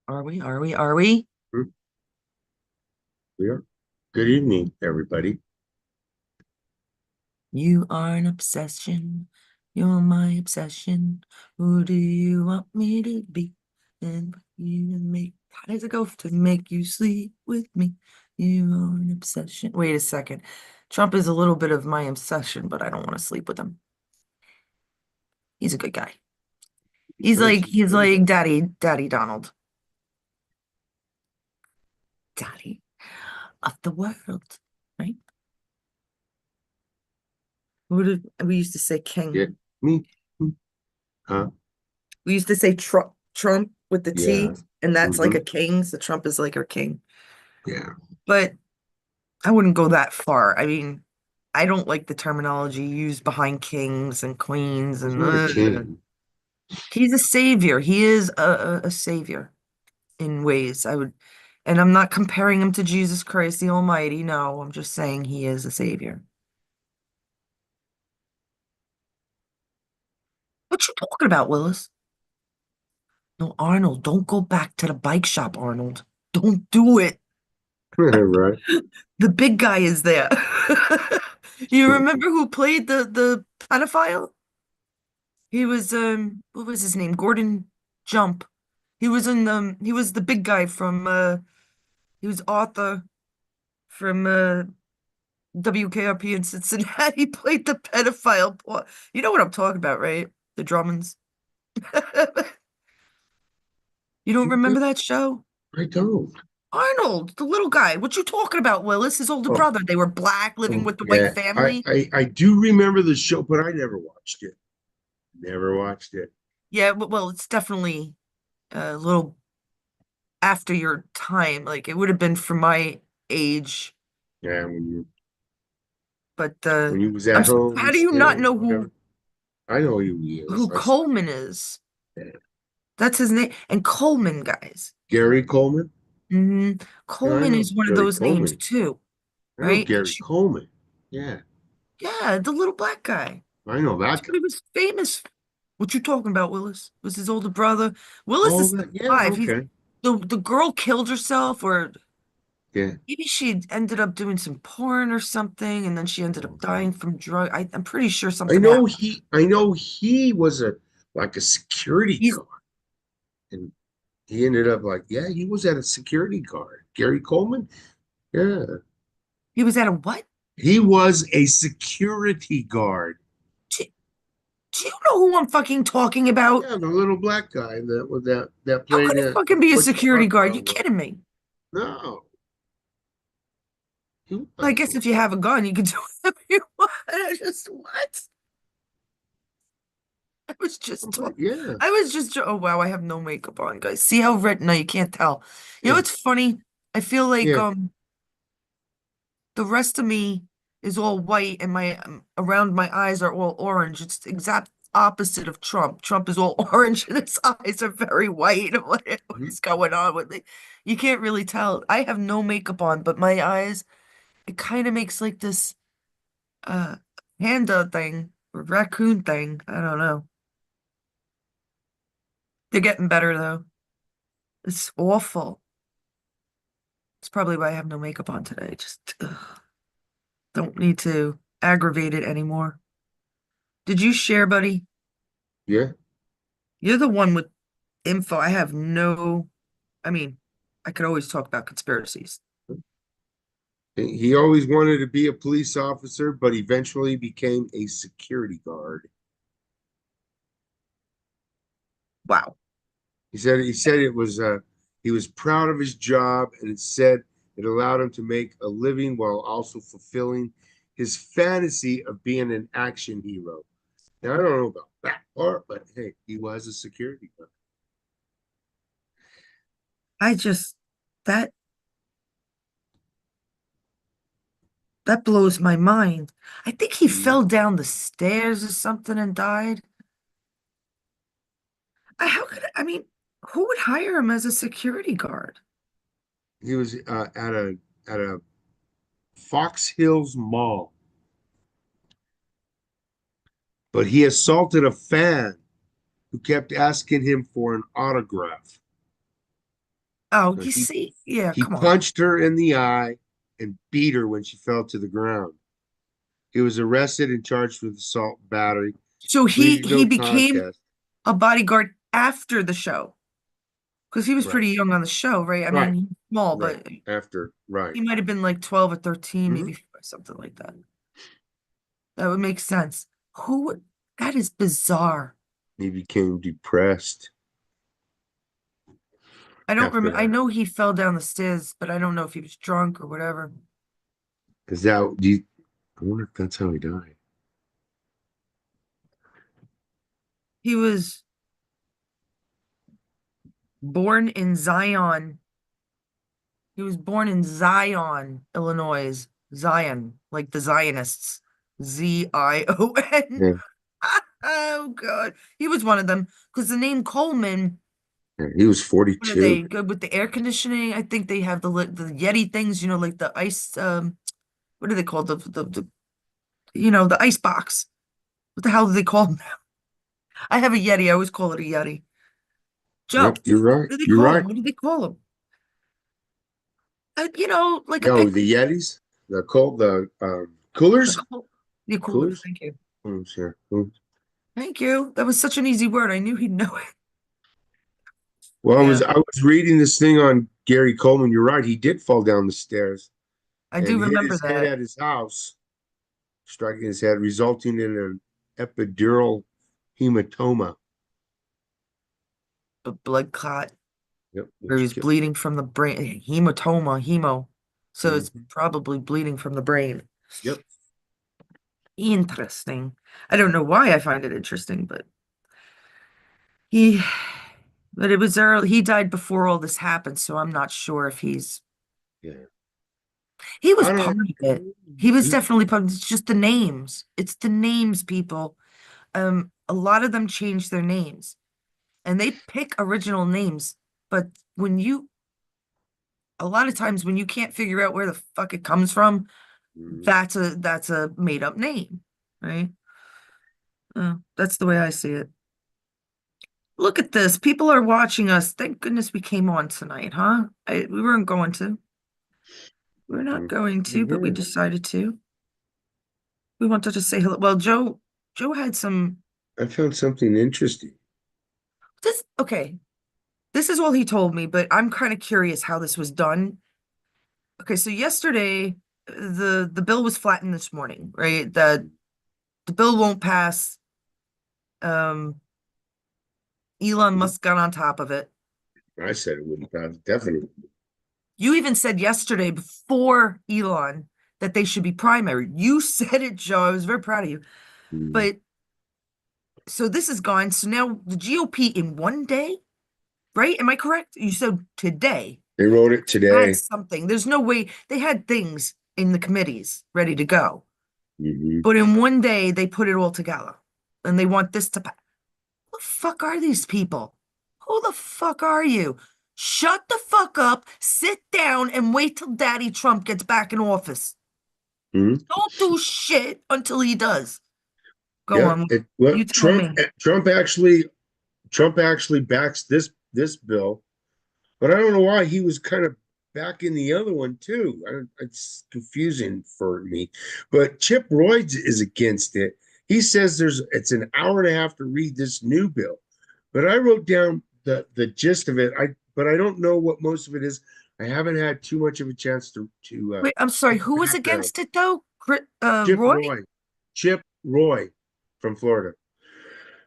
Are we? Are we? Are we? Hmm, We are. Good evening, everybody. You are an obsession. You're my obsession. Who do you want me to be? And you to make, how does it go? To make you sleep with me. You are an obsession. Wait a second. Trump is a little bit of my obsession, but I don't want to sleep with him. He's a good guy. He's Nice. like He's he's good. like Daddy Donald. Daddy of the world, right? We used to say Yeah. king. Me. Hmm. Huh? We used to say Trump with the Yeah. T, and that's like Mm-hmm. a king. So Trump is like our king. Yeah. But I wouldn't go that far. I mean, I don't like the terminology used behind kings and queens He's and not a king. he's a savior. He is a savior in ways. And I'm not comparing him to Jesus Christ the Almighty. No, I'm just saying he is a savior. What you talking about, Willis? No, Arnold, don't go back to the bike shop, Arnold. Don't do it. Right. The big guy is there. You remember who played the pedophile? He was what was his name? Gordon Jump. He was the big guy from he was Arthur from WKRP in Cincinnati. He played the pedophile. You know what I'm talking about, right? The Drummonds. You don't remember that show? I don't. Arnold, the little guy. What you talking about, Willis? His older Oh, brother. They were black, living with the white yeah. I, family. I I do remember the show, but I never watched it. Never watched it. Yeah, well, it's definitely a little after your time. Like it would have been for my age, Yeah, but when you was I'm at how home do you not still, know whatever. I know who he is. who Coleman is? Yeah. That's his name. And Coleman, guys. Gary Coleman. hmm Yeah, I Coleman know is one of Gary those names Coleman. too, I know right? Gary Coleman. Yeah, Yeah, the little black guy. I know That's that guy. what he was famous. What you talking about, Willis? Was his older brother? Willis Oh, is still that, yeah, alive. He's okay. the girl killed herself, or Yeah. maybe she ended up doing some porn or something, and then she ended up dying from drug. I'm pretty sure something happened. I know he was a like a security He's guard, and he ended up like, yeah, he was at a security guard. Gary Coleman. Yeah. he was at a what? He was a security guard. Do, do you know who I'm fucking talking about? Yeah, the little black guy that How played could he the fucking be a what you security talking guard? You about. kidding me? No, he I was. guess if you have a gun, you can do whatever you want. I just what? I was just Okay, talking. yeah, I was just. Oh wow, I have no makeup on, guys. See how red? No, you can't tell. You know yeah, what's funny? I feel like yeah. the rest of me is all white and my around my eyes are all orange. It's the exact opposite of Trump. Trump is all orange and his eyes are very white. What Mhm. is going on with me? You can't really tell. I have no makeup on, but my eyes, it kind of makes like this uh panda thing or raccoon thing. I don't know. They're getting better though. It's awful. It's probably why I have no makeup on today. Just don't need to aggravate it anymore. Did you share, buddy? Yeah. You're the one with info. I have no, I mean, I could always talk about conspiracies. He always wanted to be a police officer, but eventually became a security guard. Wow. He said it was he was proud of his job, and it said it allowed him to make a living while also fulfilling his fantasy of being an action hero. Now I don't know about that part, but hey, he was a security guard. I just that that blows my mind. I think he Mhm. fell down the stairs or something and died. How could I mean, who would hire him as a security guard? He was at a Fox Hills Mall, but he assaulted a fan who kept asking him for an autograph. Oh, So you see, yeah, he come on. punched her in the eye and beat her when she fell to the ground. He was arrested and charged with assault and battery, So he pleaded he no became contest. a bodyguard after the show because he was Right, pretty young on the show, right? I right, mean, he's small, right. but After, right. he might have been like 12 or 13, Hmm. maybe something like that. That would make sense. That is bizarre. He became depressed I don't after remember. I that. know he fell down the stairs, but I don't know if he was drunk or whatever. Is that, do you, I wonder if that's how he died. He was born in Zion. He was born in Zion, Illinois. Zion, like the Zionists. Zion. Yeah, Oh God. He was one of them. Because the name Coleman, yeah, he was what are 42. they good with the air conditioning? I think they have the Yeti things, like the ice what are they called? The ice box. What the hell do they call them? I have a Yeti. I always call it a Yeti. Joe, Yep, you're right. what do they You're call them? right. What do they call them? Like Yo, the Yetis, the coolers, the coolers. coolers. Thank you. Coolers, yeah. Coolers. Thank you. That was such an easy word. I knew he'd know it. Well, Yeah, I was reading this thing on Gary Coleman. You're right. He did fall down the stairs I and do hit remember his head that. at his house, striking his head, resulting in an epidural hematoma. A blood clot Yep, where he which was killed bleeding from the brain. Hematoma, hemo. So him. it's probably bleeding from the brain. Yep. Interesting. I don't know why I find it interesting, he, but it was early. He died before all this happened, so I'm not sure if Yeah. he was I part don't. of it. He was He, definitely part of it. It's just the names. It's the names, people. A lot of them change their names and they pick original names, but when you a lot of times when you can't figure out where the fuck it comes from, mm, that's a made up name, right? That's the way I see it. Look at this. People are watching us. Thank goodness we came on tonight, huh? We weren't going to. We're not mm, going to, but we mhm. decided to. We wanted to say hello. Well, Joe had some I found something interesting. this okay. This is all he told me, but I'm kind of curious how this was done. Okay, so yesterday the bill was flattened this morning, right? The bill won't pass. Um, Elon Mhm. Musk got on top of it. I said it wouldn't pass. Definitely. You even said yesterday before Elon that they should be primary. You said it, Joe. I was very proud of you. Mm. But so this is gone. So now the GOP in one day, right? Am I correct? You said today They wrote it had today. something. There's no way they had things in the committees ready to go. Hmm. But in one day, they put it all together and they want this to pass. Who the fuck are these people? Who the fuck are you? Shut the fuck up, sit down, and wait till Daddy Trump gets back in office. Hmm. Don't do shit until he does. Go Yeah. on. Well, You tell me. Trump actually backs this bill, but I don't know why he was kind of backing the other one too. It's confusing for me. But Chip Roy is against it. He says it's an hour and a half to read this new bill. But I wrote down the gist of it. But I don't know what most of it is. I haven't had too much of a chance to Wait, I'm sorry. get Who the was background. against it though? Chip Roy? Roy, Chip Roy from Florida.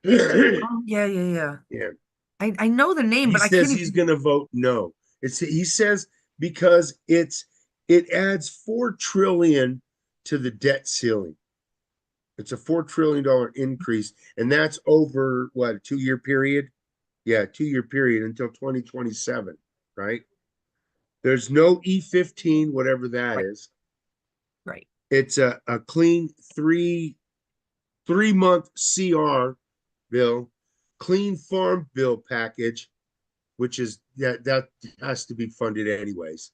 Oh, yeah, yeah, yeah. Yeah. I know the name, He but I can't says he's even. going to vote no. He says because it adds 4 trillion to the debt ceiling. It's a $4 trillion increase, and that's over what, a 2 year period? Yeah, 2 year period until 2027, right? There's no E15, whatever that Right, is. right. It's a clean 3 month CR bill, clean farm bill package, which is that has to be funded anyways,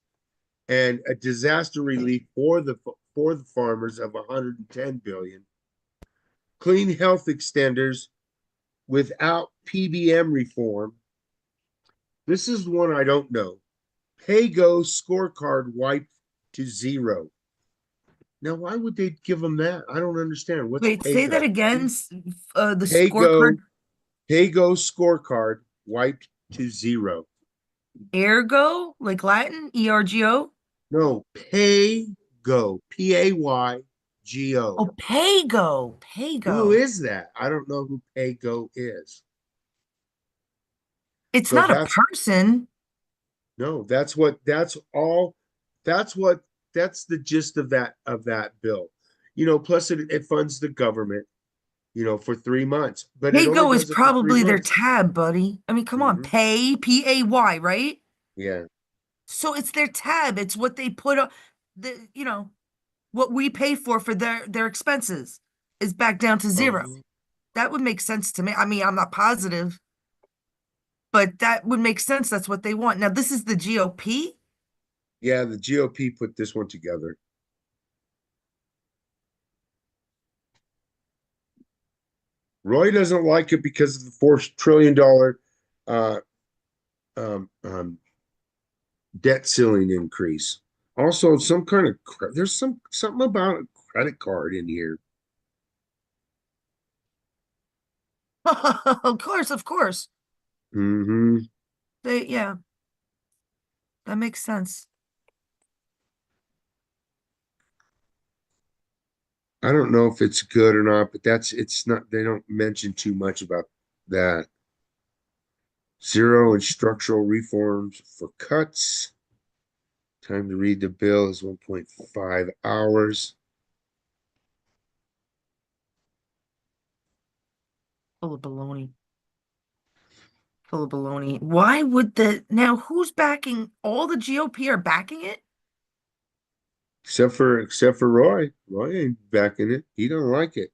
and a disaster relief for the farmers of 110 billion. Clean health extenders without PBM reform. This is one I don't know. Paygo scorecard wiped to zero. Now, why would they give them that? I don't understand. What's Wait, say that Paygo? again. The Paygo scorecard. Paygo scorecard wiped to zero. Ergo, like Latin, ERGO. No, Paygo, Paygo. Oh, Pago, Who Pago. is that? I don't know who Paygo is. It's So not a that's person. no, that's all that's what that's the gist of that bill. Plus it funds the government, for 3 months, but it only Pago is does it for three probably their months. tab, buddy. I mean, come on, hmm pay, Pay, right? Yeah. So it's their tab. It's what they put on what we pay for their expenses is back down to zero. Oh, That would make sense to me. I mean, I'm not positive, but that would make sense. That's what they want. Now, this is the GOP. yeah, the GOP put this one together. Roy doesn't like it because of the $4 trillion uh, um, um, debt ceiling increase. Also, some kind of there's something about a credit card in here. Of course, of course. hmm Yeah, that makes sense. I don't know if it's good or not, but it's not. They don't mention too much about that. Zero and structural reforms for cuts. Time to read the bill is 1.5 hours. Full of baloney. Full of baloney. Why would now who's backing all the GOP are backing it? Except for Roy. Roy ain't backing it. He don't like it.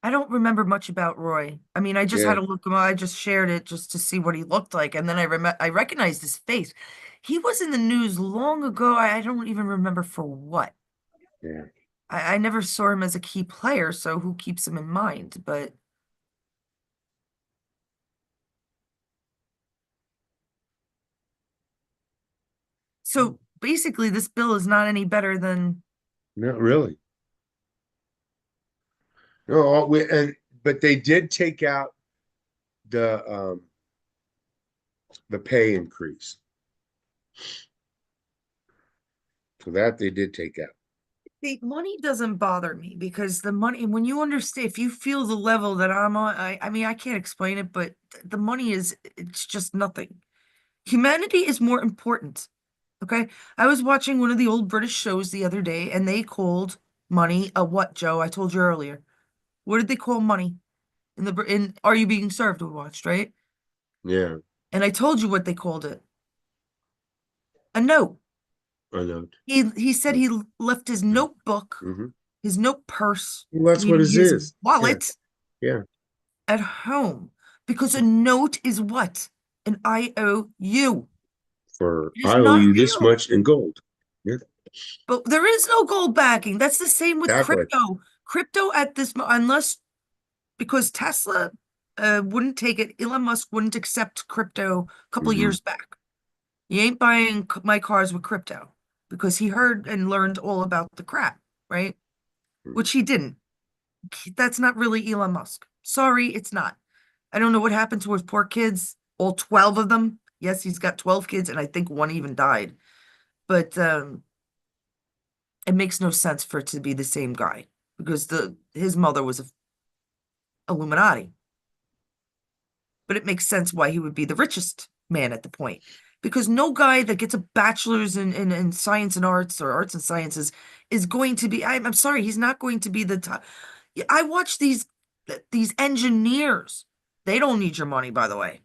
I don't remember much about Roy. I mean, I just had Yeah, to look him up. I just shared it just to see what he looked like, and then I recognized his face. He was in the news long ago. I don't even remember for what. yeah. I never saw him as a key player, so who keeps him in mind? But so basically, this bill is not any better than Not really. No, but they did take out the pay increase. So that they did take out. the money doesn't bother me because the money, when you understand, if you feel the level that I'm on, I mean, I can't explain it, but the money it's just nothing. Humanity is more important. Okay. I was watching one of the old British shows the other day and they called money a what, Joe? I told you earlier. What did they call money in Are You Being Served? We watched, right? Yeah, And I told you what they called it. A note. I know. He said he left his notebook, Mm-hmm. his note purse, Well, that's what meaning it his is. Yeah, wallet yeah. at home because a note is what? An IOU. For It is I owe not you this real. much in gold. Yeah, But there is no gold backing. That's the same with exactly. crypto. Crypto at this unless because Tesla wouldn't take it, Elon Musk wouldn't accept crypto a couple of hmm years back. He ain't buying my cars with crypto because he heard and learned all about the crap, right? Which he didn't. That's not really Elon Musk. Sorry, it's not. I don't know what happened to his poor kids, all 12 of them. Yes, he's got 12 kids, and I think one even died. But it makes no sense for it to be the same guy because the his mother was a Illuminati. But it makes sense why he would be the richest man at the point. Because no guy that gets a bachelor's in science and arts or arts and sciences is going to be, I'm sorry, he's not going to be the top. I watch these engineers. They don't need your money, by the way.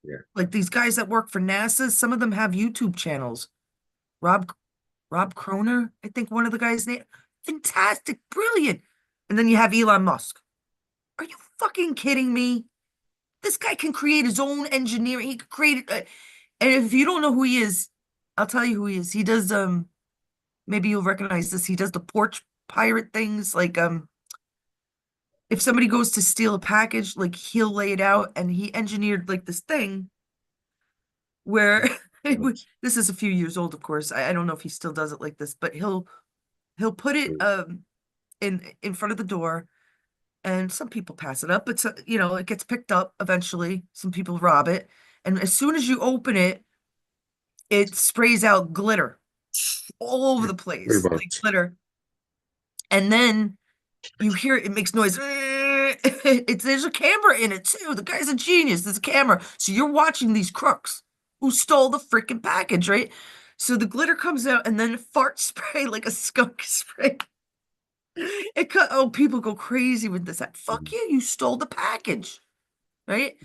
Yeah. Like these guys that work for NASA, some of them have YouTube channels. Rob Rob Croner, I think one of the guys' name. Fantastic, brilliant. And then you have Elon Musk. Are you fucking kidding me? This guy can create his own engineering. He could create it. And if you don't know who he is, I'll tell you who he is. He does maybe you'll recognize this. He does the porch pirate things like if somebody goes to steal a package, like he'll lay it out, and he engineered like this thing where this is a few years old, of course. I don't know if he still does it like this, but he'll put it in front of the door, and some people pass it up, but so, it gets picked up eventually. Some people rob it, and as soon as you open it, it sprays out glitter all over the Pretty place, like much. glitter. And then you hear it makes noise. There's a camera in it too. The guy's a genius. There's a camera. So you're watching these crooks who stole the freaking package, right? So the glitter comes out and then fart spray like a skunk spray. People go crazy with this. Like, fuck you, you stole the package, right?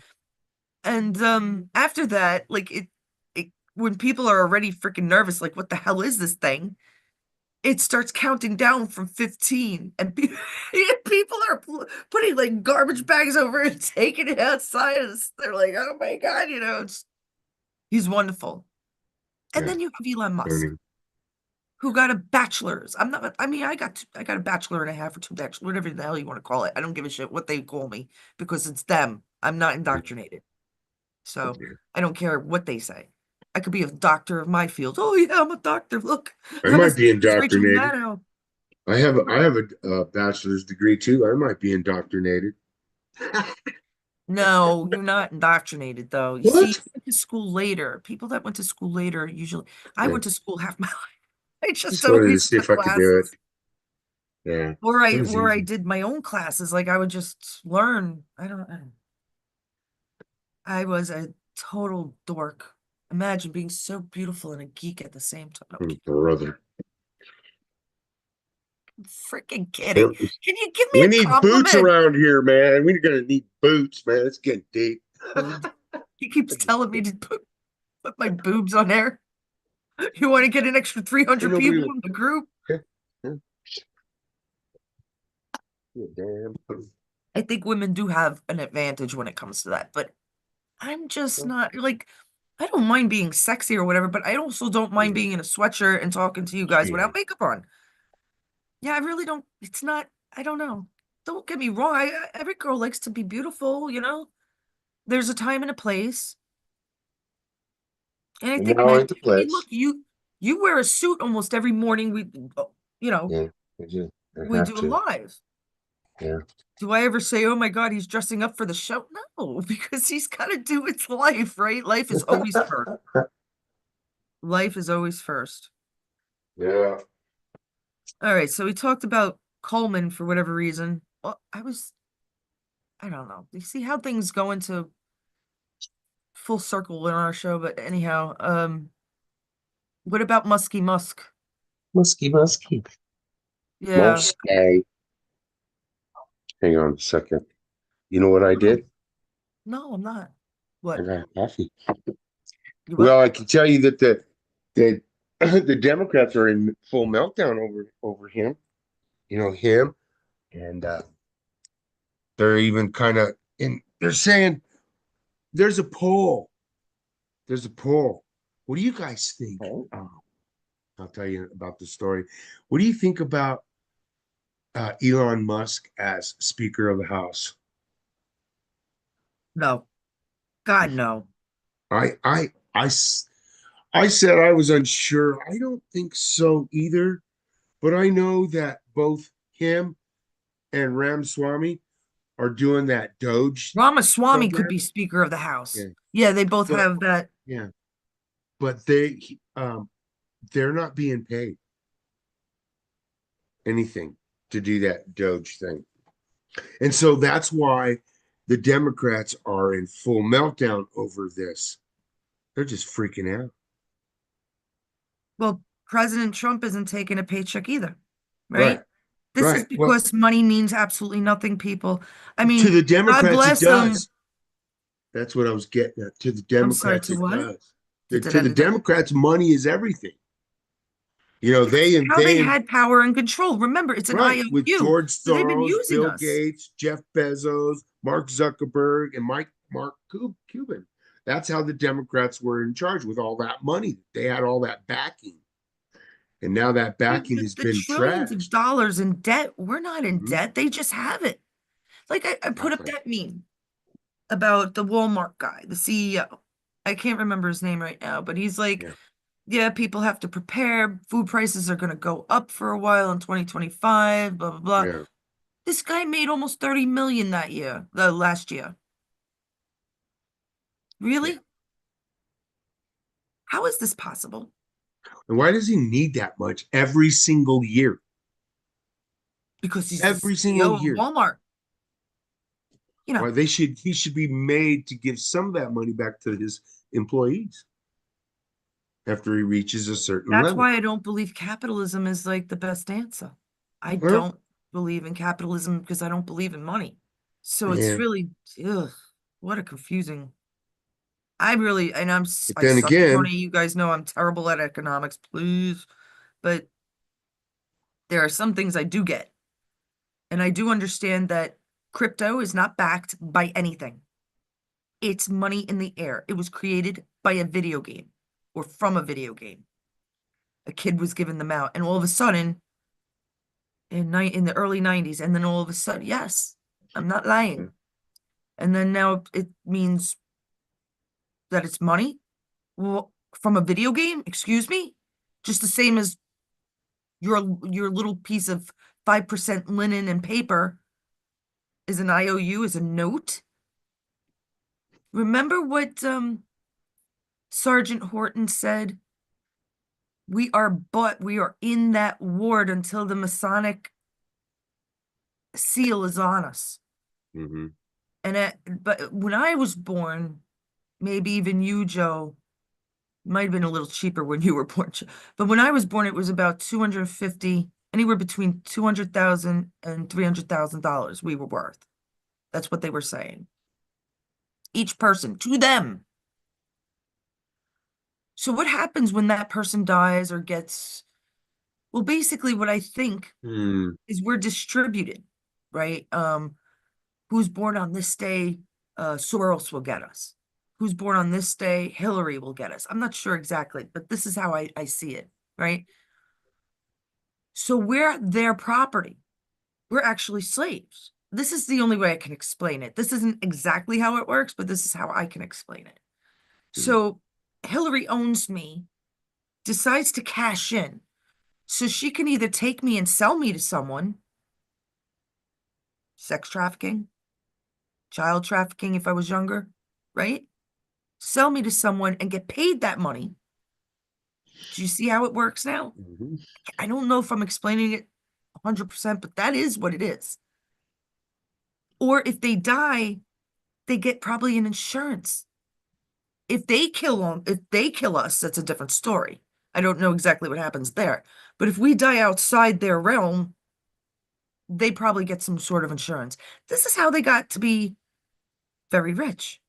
And after that, like it when people are already freaking nervous, like what the hell is this thing? It starts counting down from 15, and people are putting like garbage bags over and taking it outside. They're like, oh my God, he's wonderful. And Yeah. then you have Elon Musk, Learning. who got a bachelor's. I mean, I got a bachelor and a half or two bachelor, whatever the hell you want to call it. I don't give a shit what they call me because it's them. I'm not indoctrinated. So Okay. I don't care what they say. I could be a doctor of my field. Oh yeah, I'm a doctor. Look, I I'm might as be thick as Rachel indoctrinated. Maddow. I have a bachelor's degree too. I might be indoctrinated. No, you're not indoctrinated though. You see, you What? went to school later. People that went to school later usually, I Yeah. went to school half my life. I just Just wanted to always see if took I could do it. classes. Yeah. Or It I was or I easy. did my own classes. Like I would just learn. I don't. I was a total dork. Imagine being so beautiful and a geek at the same time. No, I'm Brother. freaking kidding. Can you give me We a need boots compliment? around here, man. We're gonna need boots, man. It's getting deep. Dude, he keeps telling me to put my boobs on there. You want to get an extra Ain't 300 nobody people will. in the group? Damn. I think women do have an advantage when it comes to that, but I'm just not like, I don't mind being sexy or whatever, but I also don't mind Yeah. being in a sweatshirt and talking to you guys Yeah. without makeup on. Yeah, I really don't. It's not, I don't know. Don't get me wrong. Every girl likes to be beautiful, you know? There's a time and a place. And I And think now men into too. I mean, look, place. you wear a suit almost every morning you know, Yeah. I do. I we have do a to. live. Yeah. Do I ever say, oh my God, he's dressing up for the show? No, because he's got to do his life, right? Life is always first. Life is always first. Yeah. All right, so we talked about Coleman for whatever reason. Well, I don't know. You see how things go into full circle in our show, but anyhow, what about Musky Musk? Musky, musky. Yeah. Musky. Hang on a second. You know what I No, did? no, I'm not. I What? got coffee. You Well, what? I can tell you that the the Democrats are in full meltdown over him. You know him, and they're even kind of in. They're saying there's a poll. There's a poll. What do you guys think? I'll tell you about the story. What do you think about Elon Musk as Speaker of the House? No. God, no. I I I s- I said I was unsure. I don't think so either, but I know that both him and Ramaswamy are doing that Doge Ramaswamy could program. be Speaker of the House. Yeah, Yeah, they both but have that. yeah, but they're not being paid anything to do that Doge thing. And so that's why the Democrats are in full meltdown over this. They're just freaking out. Well, President Trump isn't taking a paycheck either, Right, right? This is right. Well, because money means absolutely nothing, people. I to mean, the God Democrats, it bless them. does. That's what I was getting at. To the I'm sorry, Democrats, to it what? does. Did To the that? Democrats, money is everything. You know, Because they and how they they and had power and control. Remember, it's an right with IOU. George So they've been Soros, using Bill us. Gates, Jeff Bezos, Mark Zuckerberg, and Mark Cuban. That's how the Democrats were in charge with all that money. They had all that backing, and now that Dude, backing the, has the been trillions of trashed. dollars in debt, we're not in Mhm. debt. They just have it. Like I put up Exactly. that meme about the Walmart guy, the CEO. I can't remember his name right now, but he's like, Yeah. yeah, people have to prepare. Food prices are going to go up for a while in 2025, blah, blah, blah. Yeah. This guy made almost 30 million that year, the last year. Yeah. Really? How is this possible? And why does he need that much every single year? Because he's the Every single CEO of year. Walmart. You know, Why he should be made to give some of that money back to his employees after he reaches a certain that's level. why I don't believe capitalism is like the best answer. I Well, don't believe in capitalism because I don't believe in money. So it's yeah. really, ugh, what a confusing. I really, and But I then suck at money. again, You guys know I'm terrible at economics, please. But there are some things I do get. And I do understand that crypto is not backed by anything. It's money in the air. It was created by a video game or from a video game. A kid was giving them out, and all of a sudden, in the early 90s, and then all of a sudden, yes, I'm not lying. And then now it means that it's money. Well, from a video game, excuse me? Just the same as your little piece of 5% linen and paper is an IOU, is a note. Remember what Sergeant Horton said? We are in that ward until the Masonic seal is on us. mhm. But when I was born, maybe even you, Joe, might have been a little cheaper when you were born. But when I was born, it was about 250, anywhere between 200,000 and $300,000 we were worth. That's what they were saying. Each person to them. So what happens when that person dies or gets, well, basically what I think Hmm. is we're distributed, right? Who's born on this day, Soros will get us. Who's born on this day, Hillary will get us. I'm not sure exactly, but this is how I see it, right? So we're their property. We're actually slaves. This is the only way I can explain it. This isn't exactly how it works, but this is how I can explain it. Hmm. So Hillary owns me, decides to cash in. So she can either take me and sell me to someone, sex trafficking, child trafficking if I was younger, right? Sell me to someone and get paid that money. Do you see how it works now? Mhm. I don't know if I'm explaining it 100%, but that is what it is. Or if they die, they get probably an insurance. If they kill us, that's a different story. I don't know exactly what happens there. But if we die outside their realm, they probably get some sort of insurance. This is how they got to be very rich.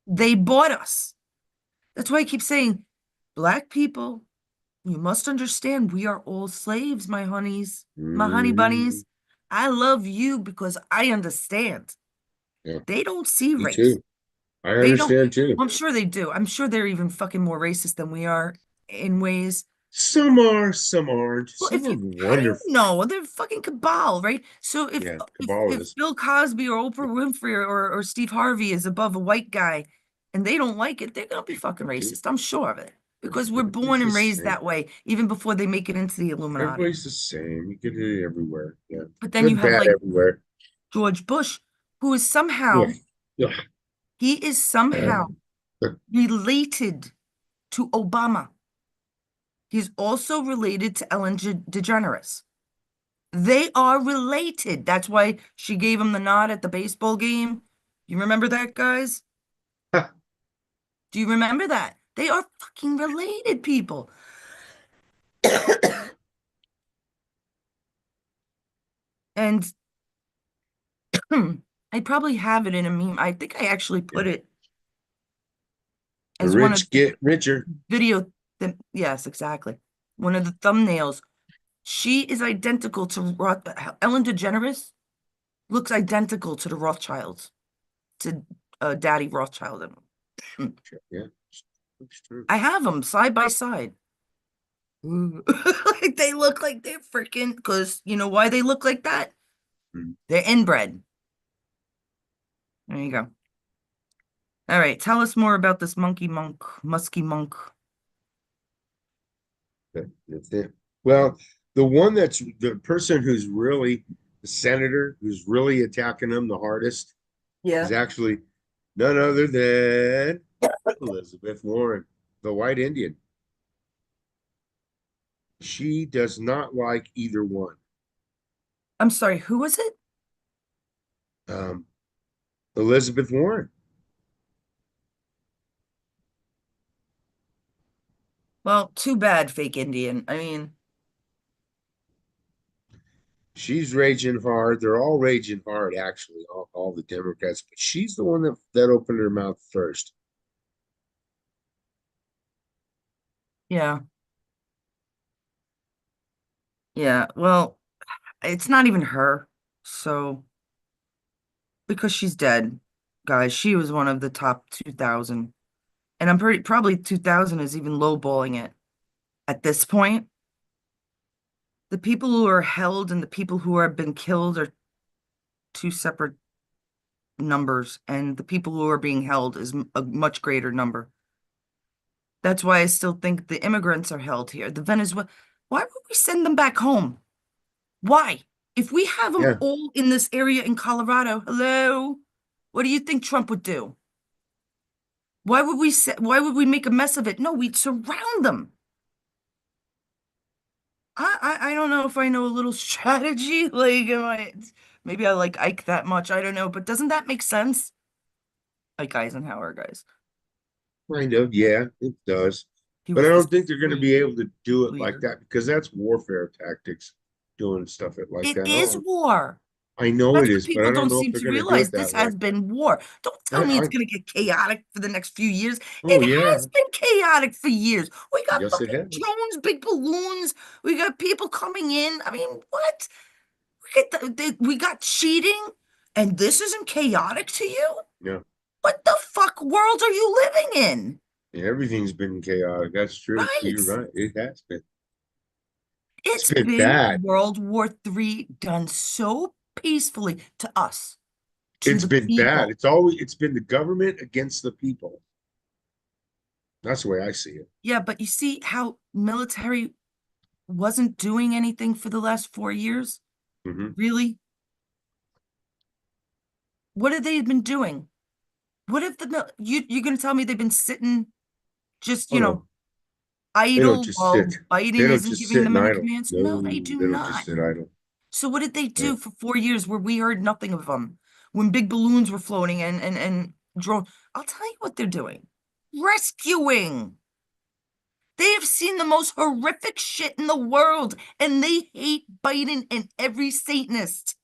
They bought us. That's why I keep saying, Black people, you must understand we are all slaves, my honeys, my honey Mhm. bunnies. I love you because I understand. Yeah, They don't see me race. too. I They don't, understand too. I'm sure they do. I'm sure they're even fucking more racist than we are in ways. Some are, some aren't. Well, Some are how do you wonderful. know? They're fucking cabal, right? So Yeah, if Kabbalahs. Bill Cosby or Oprah Winfrey or Steve Harvey is above a white guy and they don't like it, they're gonna be fucking Mhm. racist. I'm sure of it. Because we're born Everybody's the and raised same. that way, even before they make it into the Illuminati. Everybody's the same. You get it everywhere. Yeah. But then you Good, have bad, like everywhere. George Bush, who is Yeah. somehow, Yeah. he is somehow But related to Obama. He's also related to Ellen DeGeneres. They are related. That's why she gave him the nod at the baseball game. You remember that, guys? Do you remember that? They are fucking related people. And I probably have it in a meme. I think I actually yeah. put it The as one of rich the get richer. video. Yes, exactly. One of the thumbnails. She is identical to Ellen DeGeneres looks identical to the Rothschilds, to Daddy Rothschild. Yeah. That's true. I have them side by side. Like they look like they're freaking, because you know why they look like that? Mm. They're inbred. There you go. All right, tell us more about this monkey monk, musky monk. That's it. Well, the one that's the person who's really the senator who's really attacking him the hardest is Yeah. actually none other than Elizabeth Warren, the white Indian. She does not like either one. I'm sorry, who was it? Um, Elizabeth Warren. Well, too bad, fake Indian. I mean, She's raging hard. They're all raging hard, actually, all the Democrats. But she's the one that opened her mouth first. yeah. Yeah. Well, it's not even her. So, because she's dead, guys, she was one of the top 2000. And I'm pretty probably 2000 is even lowballing it at this point. The people who are held and the people who have been killed are two separate numbers, and the people who are being held is a much greater number. That's why I still think the immigrants are held here. The Venezuela, why would we send them back home? Why? If we have them Yeah, all in this area in Colorado, hello, what do you think Trump would do? Why would we make a mess of it? No, we'd surround them. I don't know if I know a little strategy. Like, maybe I like Ike that much. I don't know, but doesn't that make sense? Ike Eisenhower, guys. kind of. Yeah, it does. He But I was the don't think they're going to be supreme able to do it like leader. that because that's warfare tactics, doing stuff it like It that. is war. I know That's it what is, but I people don't don't know if seem they're to going to do realize. it This that way. has been war. Don't tell me it's I going to get chaotic for the next few years. oh It yeah, has been chaotic for years. We got yes it fucking has. drones, big balloons. We got people coming in. I mean, what? We got cheating, and this isn't chaotic to you? Yeah, What the fuck world are you living in? yeah, everything's been chaotic. That's true. You're Right. right. It has been. It's It's been been bad. World War III done so peacefully to us, to It's the been bad. people. It's been the government against the people. That's the way I see it. Yeah, but you see how military wasn't doing anything for the last 4 years? Hmm. Really? What have they been doing? What if you're gonna tell me they've been sitting just, Oh no, they don't idle just sit. while They Biden don't isn't just giving sit them and any idle. commands? No, they No, do they don't just not. sit idle. So what did they Yeah. do for 4 years where we heard nothing of them? When big balloons were floating and drone. I'll tell you what they're doing. Rescuing. They have seen the most horrific shit in the world, and they hate Biden and every Satanist.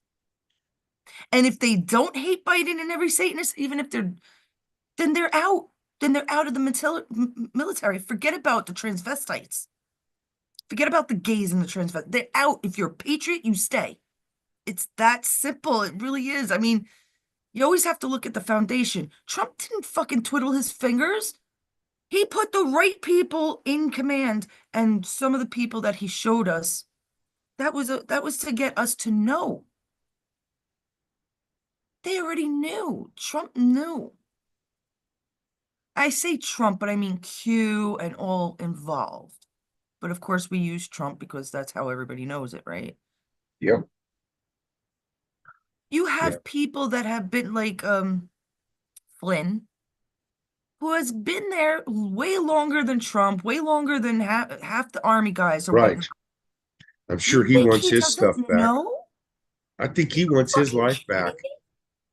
And if they don't hate Biden and every Satanist, even if then they're out. Then they're out of the military. Forget about the transvestites. Forget about the gays and the transvestites. They're out. If you're a patriot, you stay. It's that simple. It really is. I mean, you always have to look at the foundation. Trump didn't fucking twiddle his fingers. He put the right people in command, and some of the people that he showed us, that was to get us to know. They already knew. Trump knew. I say Trump, but I mean Q and all involved. But of course, we use Trump because that's how everybody knows it, right? Yep. You Yeah. have people that have been like Flynn, who has been there way longer than Trump, way longer than half the army guys or whatnot. Right. I'm You sure he think wants he his stuff doesn't back. know? I think Are he you wants his fucking life kidding back. me?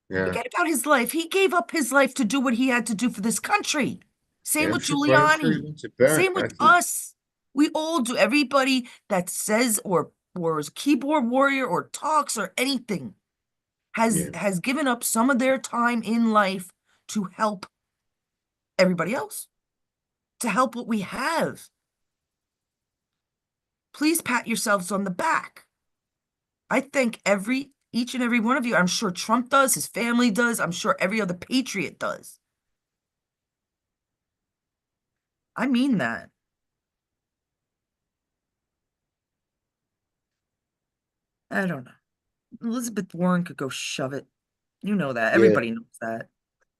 Yeah. Forget about his life. He gave up his life to do what he had to do for this country. Yeah, Same I'm with sure, but I'm sure he Giuliani. wants it back. Same I with think, us. We all do. Everybody that says or is keyboard warrior or talks or anything yeah. has given up some of their time in life to help everybody else, to help what we have. Please pat yourselves on the back. I thank each and every one of you. I'm sure Trump does, his family does, I'm sure every other patriot does. I mean that. I don't know. Elizabeth Warren could go shove it. You know that. Yeah. Everybody knows that.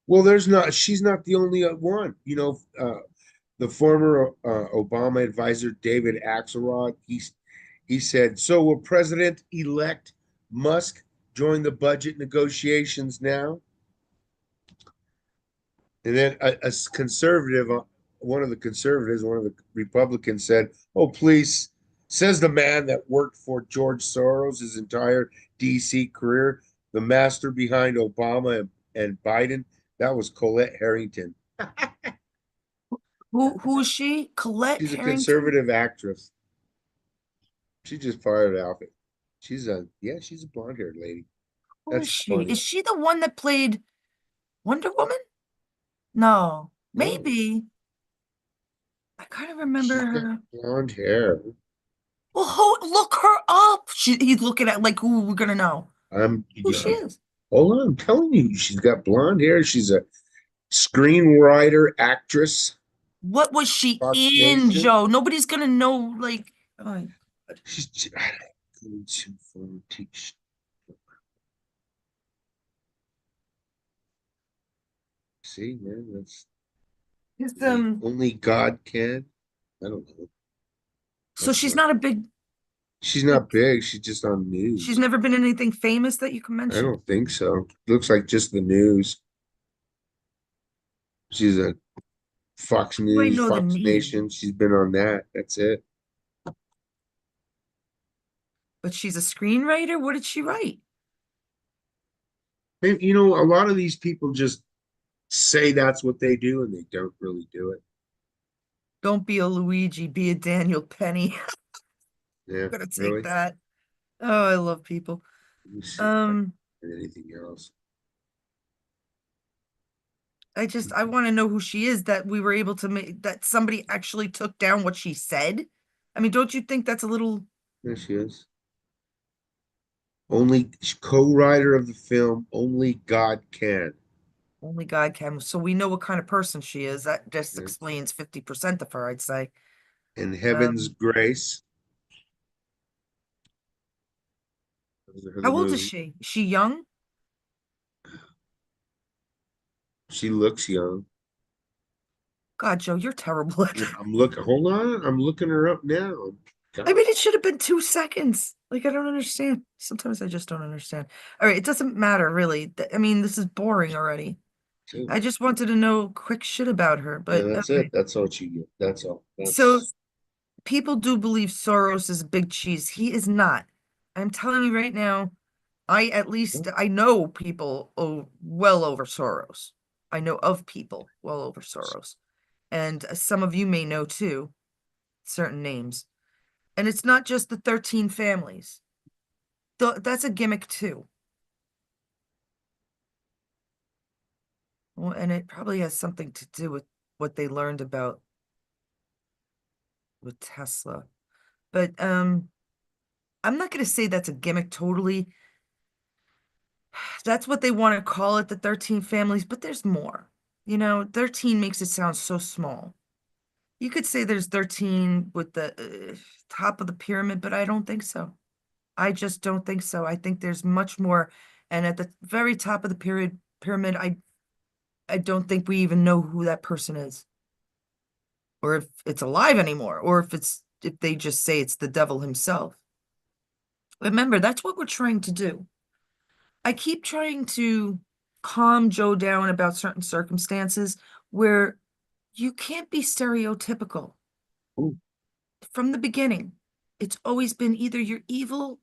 Well, she's not the only one. The former Obama advisor, David Axelrod, he said, so will President-elect Musk join the budget negotiations now? And then a conservative, one of the conservatives, one of the Republicans said, oh, please, says the man that worked for George Soros his entire DC career, the master behind Obama and Biden. That was Colette Harrington. Who is she? Colette She's a Harrington? conservative actress. She just fired off it. She's a blonde haired lady. Who is That's she? funny. Is she the one that played Wonder Woman? No, No, maybe. I kind of remember she's got her. blonde hair. Well, look her up. He's looking at like who we're gonna know. Who she Yeah, is. hold on, I'm telling you, she's got blonde hair. She's a screenwriter, actress, What was she Fox in, Nation. Joe? Nobody's gonna know. Like, oh, She's going to teach. See, man, that's it's, only God can. I don't know. so That's she's not. not a big. She's Like, not big. She's just on she's news. never been in anything famous that you can I mention. don't think so. Looks like just the news. She's a Fox Do I News, know the Fox name? Nation. She's been on that. That's it. But she's a screenwriter. What did she write? And, a lot of these people just say that's what they do and they don't really do it. Don't be a Luigi, be a Daniel Penny. Yeah, I'm gonna take really. that. Oh, I love people. Let me see if I Um, can find anything else. I want to know who she is that we were able to make that somebody actually took down what she said. I mean, don't you think that's a little There she is. Only co-writer of the film, Only God Can. only God can. So we know what kind of person she is. That just Yeah. explains 50% of her, I'd say. And Heaven's Um, Grace. Those are the how old is movie. she? Is she young? She looks young. God, Joe, you're terrible at Yeah, I'm looking. Hold on, I'm looking her up now. I God, mean, it should have been 2 seconds. Like, I don't understand. Sometimes I just don't understand. All right, it doesn't matter really. I mean, this is boring already. too. I just wanted to know quick shit about her, Yeah, but that's it. okay. That's all you get. That's all. So That's people do believe Soros is a big cheese. He is not. I'm telling you right now, I know people well over Soros. I know of people well over Soros. And some of you may know too, certain names. And it's not just the 13 families. That's a gimmick too. Well, and it probably has something to do with what they learned about with Tesla. But I'm not going to say that's a gimmick totally. That's what they want to call it, the 13 families, but there's more. 13 makes it sound so small. You could say there's 13 with the top of the pyramid, but I don't think so. I just don't think so. I think there's much more. And at the very top of the pyramid, I don't think we even know who that person is, or if it's alive anymore, or if they just say it's the devil himself. Remember, that's what we're trying to do. I keep trying to calm Joe down about certain circumstances where you can't be stereotypical ooh, from the beginning. It's always been either you're evil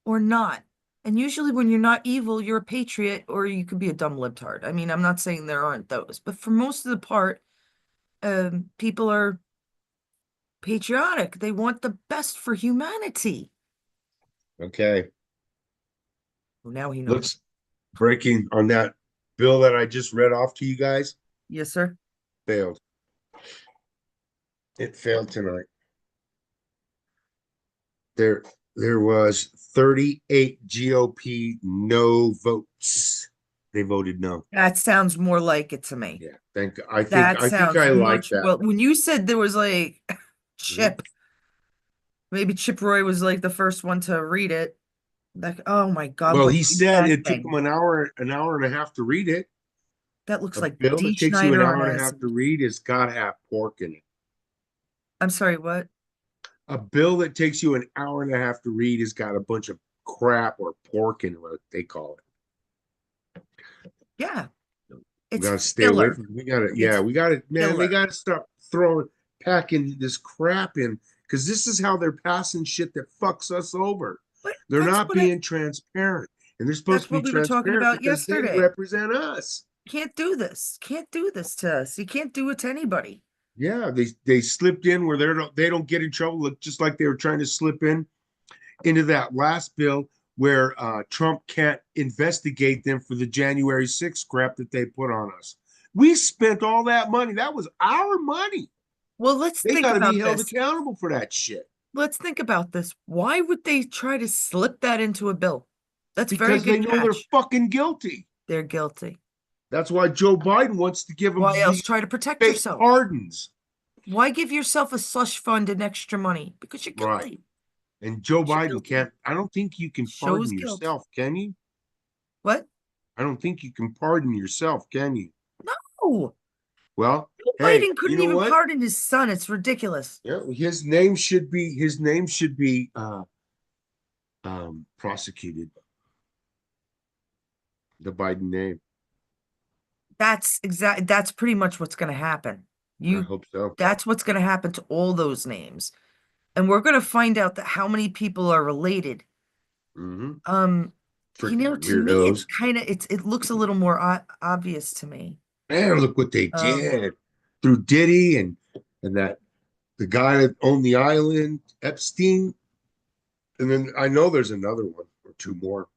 or not. And usually when you're not evil, you're a patriot or you could be a dumb libtard. I mean, I'm not saying there aren't those, but for most of the part, people are patriotic. They want the best for humanity. okay. Well, now he knows. Looks breaking on that bill that I just read off to you guys. Yes, sir. Failed. It failed tonight. There, there was 38 GOP no votes. They voted no. That sounds more like it to me. Yeah, thank. I think. That I think sounds I like much that. well. When you said there was like Mhm. Chip, maybe Chip Roy was like the first one to read it. Like, oh my God, Well, what he is said that it took him thing? an hour and a half to read it. That looks A like bill D. that takes you an Schneider on hour and a half to acid. read has got to have pork in it. I'm sorry, what? A bill that takes you an hour and a half to read has got a bunch of crap or pork in it, what they call it. Yeah, We it's gotta stay away filler. from. We gotta, yeah, It's we gotta, man. They filler. gotta stop throwing, packing this crap in, because this is how they're passing shit that fucks us over. But They're not being transparent, and they're supposed that's to be what we were talking transparent about because they yesterday. represent us. Can't do this. Can't do this to us. You can't do it to anybody. Yeah, they slipped in where they don't get in trouble, just like they were trying to slip in into that last bill where Trump can't investigate them for the January 6th crap that they put on us. We spent all that money. That was our money. Well, let's They think got to be about held this. accountable for that shit Let's think about this. Why would they try to slip that into a bill? That's a very because they good know they're catch. fucking guilty. They're guilty. That's why Joe Biden wants to give them Why else these try to protect fake yourself? pardons. Why give yourself a slush fund and extra money? Because you're Right. guilty. And Joe You're Biden guilty. can't, I don't think you can pardon Shows guilt. yourself, can you? What? I don't think you can pardon yourself, can you? No. Well, Joe hey, Biden you couldn't know even what? pardon his son. It's ridiculous. Yeah, his name should be prosecuted. The Biden name. That's pretty much what's going to happen. I You hope so. That's what's going to happen to all those names. And we're going to find out that how many people are related. Mm-hmm. Um, Freaking to me it's weirdos. kind of it looks a little more obvious to me. Man, look what they Um, did through Diddy and that the guy that owned the island, Epstein. And then I know there's another one or two more.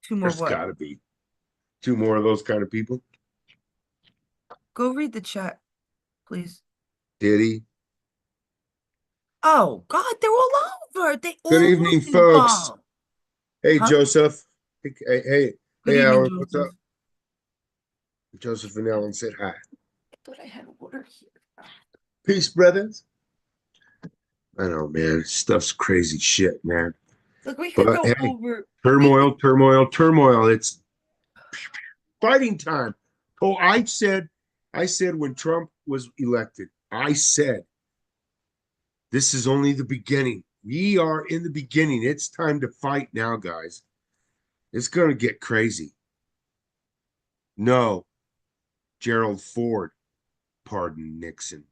two more There's what? got to be two more of those kind of people. Go read the chat, please. Diddy. Oh God, they're all over. They Good all evening, look folks. involved. Hey, Huh? Joseph. Good Hey, evening, Alan. What's up? Joseph. Joseph and Alan said hi. I thought I had water here. Peace, brothers. I know, man. Stuff's crazy shit, man. Look, we could But go hey, over. We turmoil, turmoil, turmoil. It's fighting time. Oh, I said when Trump was elected, I said, this is only the beginning. We are in the beginning. It's time to fight now, guys. It's going to get crazy. No, Gerald Ford, pardon Nixon.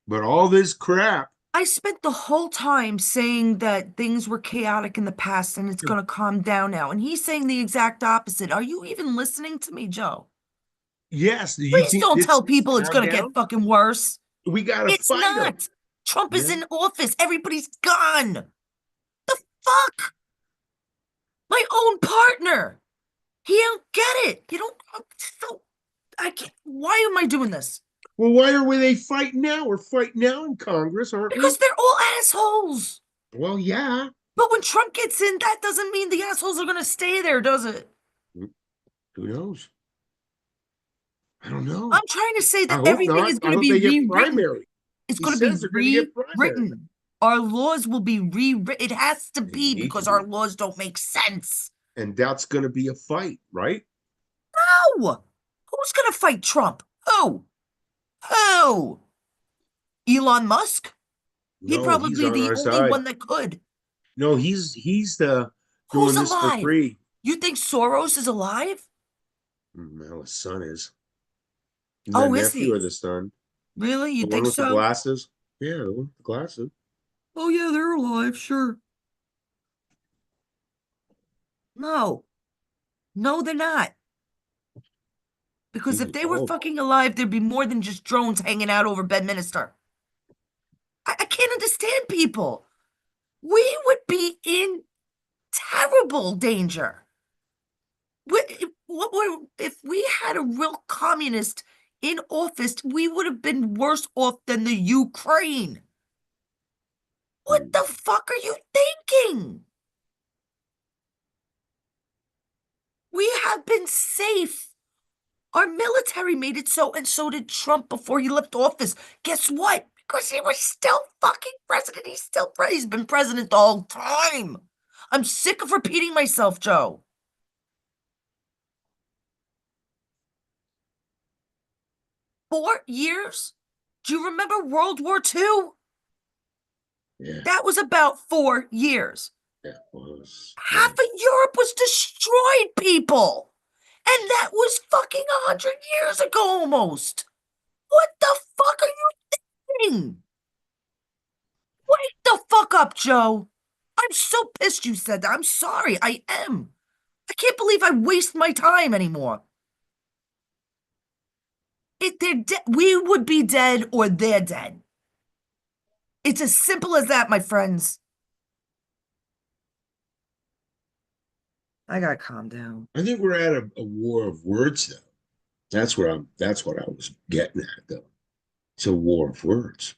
But all this crap, I spent the whole time saying that things were chaotic in the past and it's going to calm down now. And he's saying the exact opposite. Are you even listening to me, Joe? yes, you Please think don't this tell needs to people it's calm going to get down? fucking worse. We got to It's fight them. not. Trump is Yeah. in office. Everybody's gone. The fuck? My own partner. He don't get it. You don't. So I can't. Why am I doing this? Well, why are they fighting now? We're fighting now in Congress, aren't Because we? they're all assholes. Well, yeah. But when Trump gets in, that doesn't mean the assholes are going to stay there, does it? Who knows? I don't know. I'm trying to say I that hope everything not. is I going to hope be they get rewritten. primary. It's He going to be says they're going to get primary. rewritten. Our laws will be rewritten. It has to They be need to because our be. laws don't make sense. And that's going to be a fight, right? No. Who's going to fight Trump? Who? Who? Elon Musk? He'd No, he's probably on the our only side. one that could. No, he's the Who's doing this for alive? free. You think Soros is alive? Well, his son is. The Oh, is nephew or he? the son? Really? You The one think with the so? glasses? Yeah, the one with the glasses. Oh, yeah, they're alive, sure. No. No, they're not. Because He's if they were involved. fucking alive, there'd be more than just drones hanging out over Bedminster. I can't understand people. We would be in terrible danger. If we had a real communist in office, we would have been worse off than the Ukraine. What the fuck are you thinking? We have been safe. Our military made it so, and so did Trump before he left office. Guess what? Because he was still fucking president. He's been president the whole time. I'm sick of repeating myself, Joe. 4 years? Do you remember World War II? Yeah, That was about 4 years. that was. Half of Europe was destroyed, people. And that was fucking 100 years ago almost. What the fuck are you thinking? Wake the fuck up, Joe. I'm so pissed you said that. I'm sorry. I am. I can't believe I waste my time anymore. We would be dead or they're dead. It's as simple as that, my friends. I gotta calm down. I think we're at a war of words, though. That's what I was getting at, though. It's a war of words.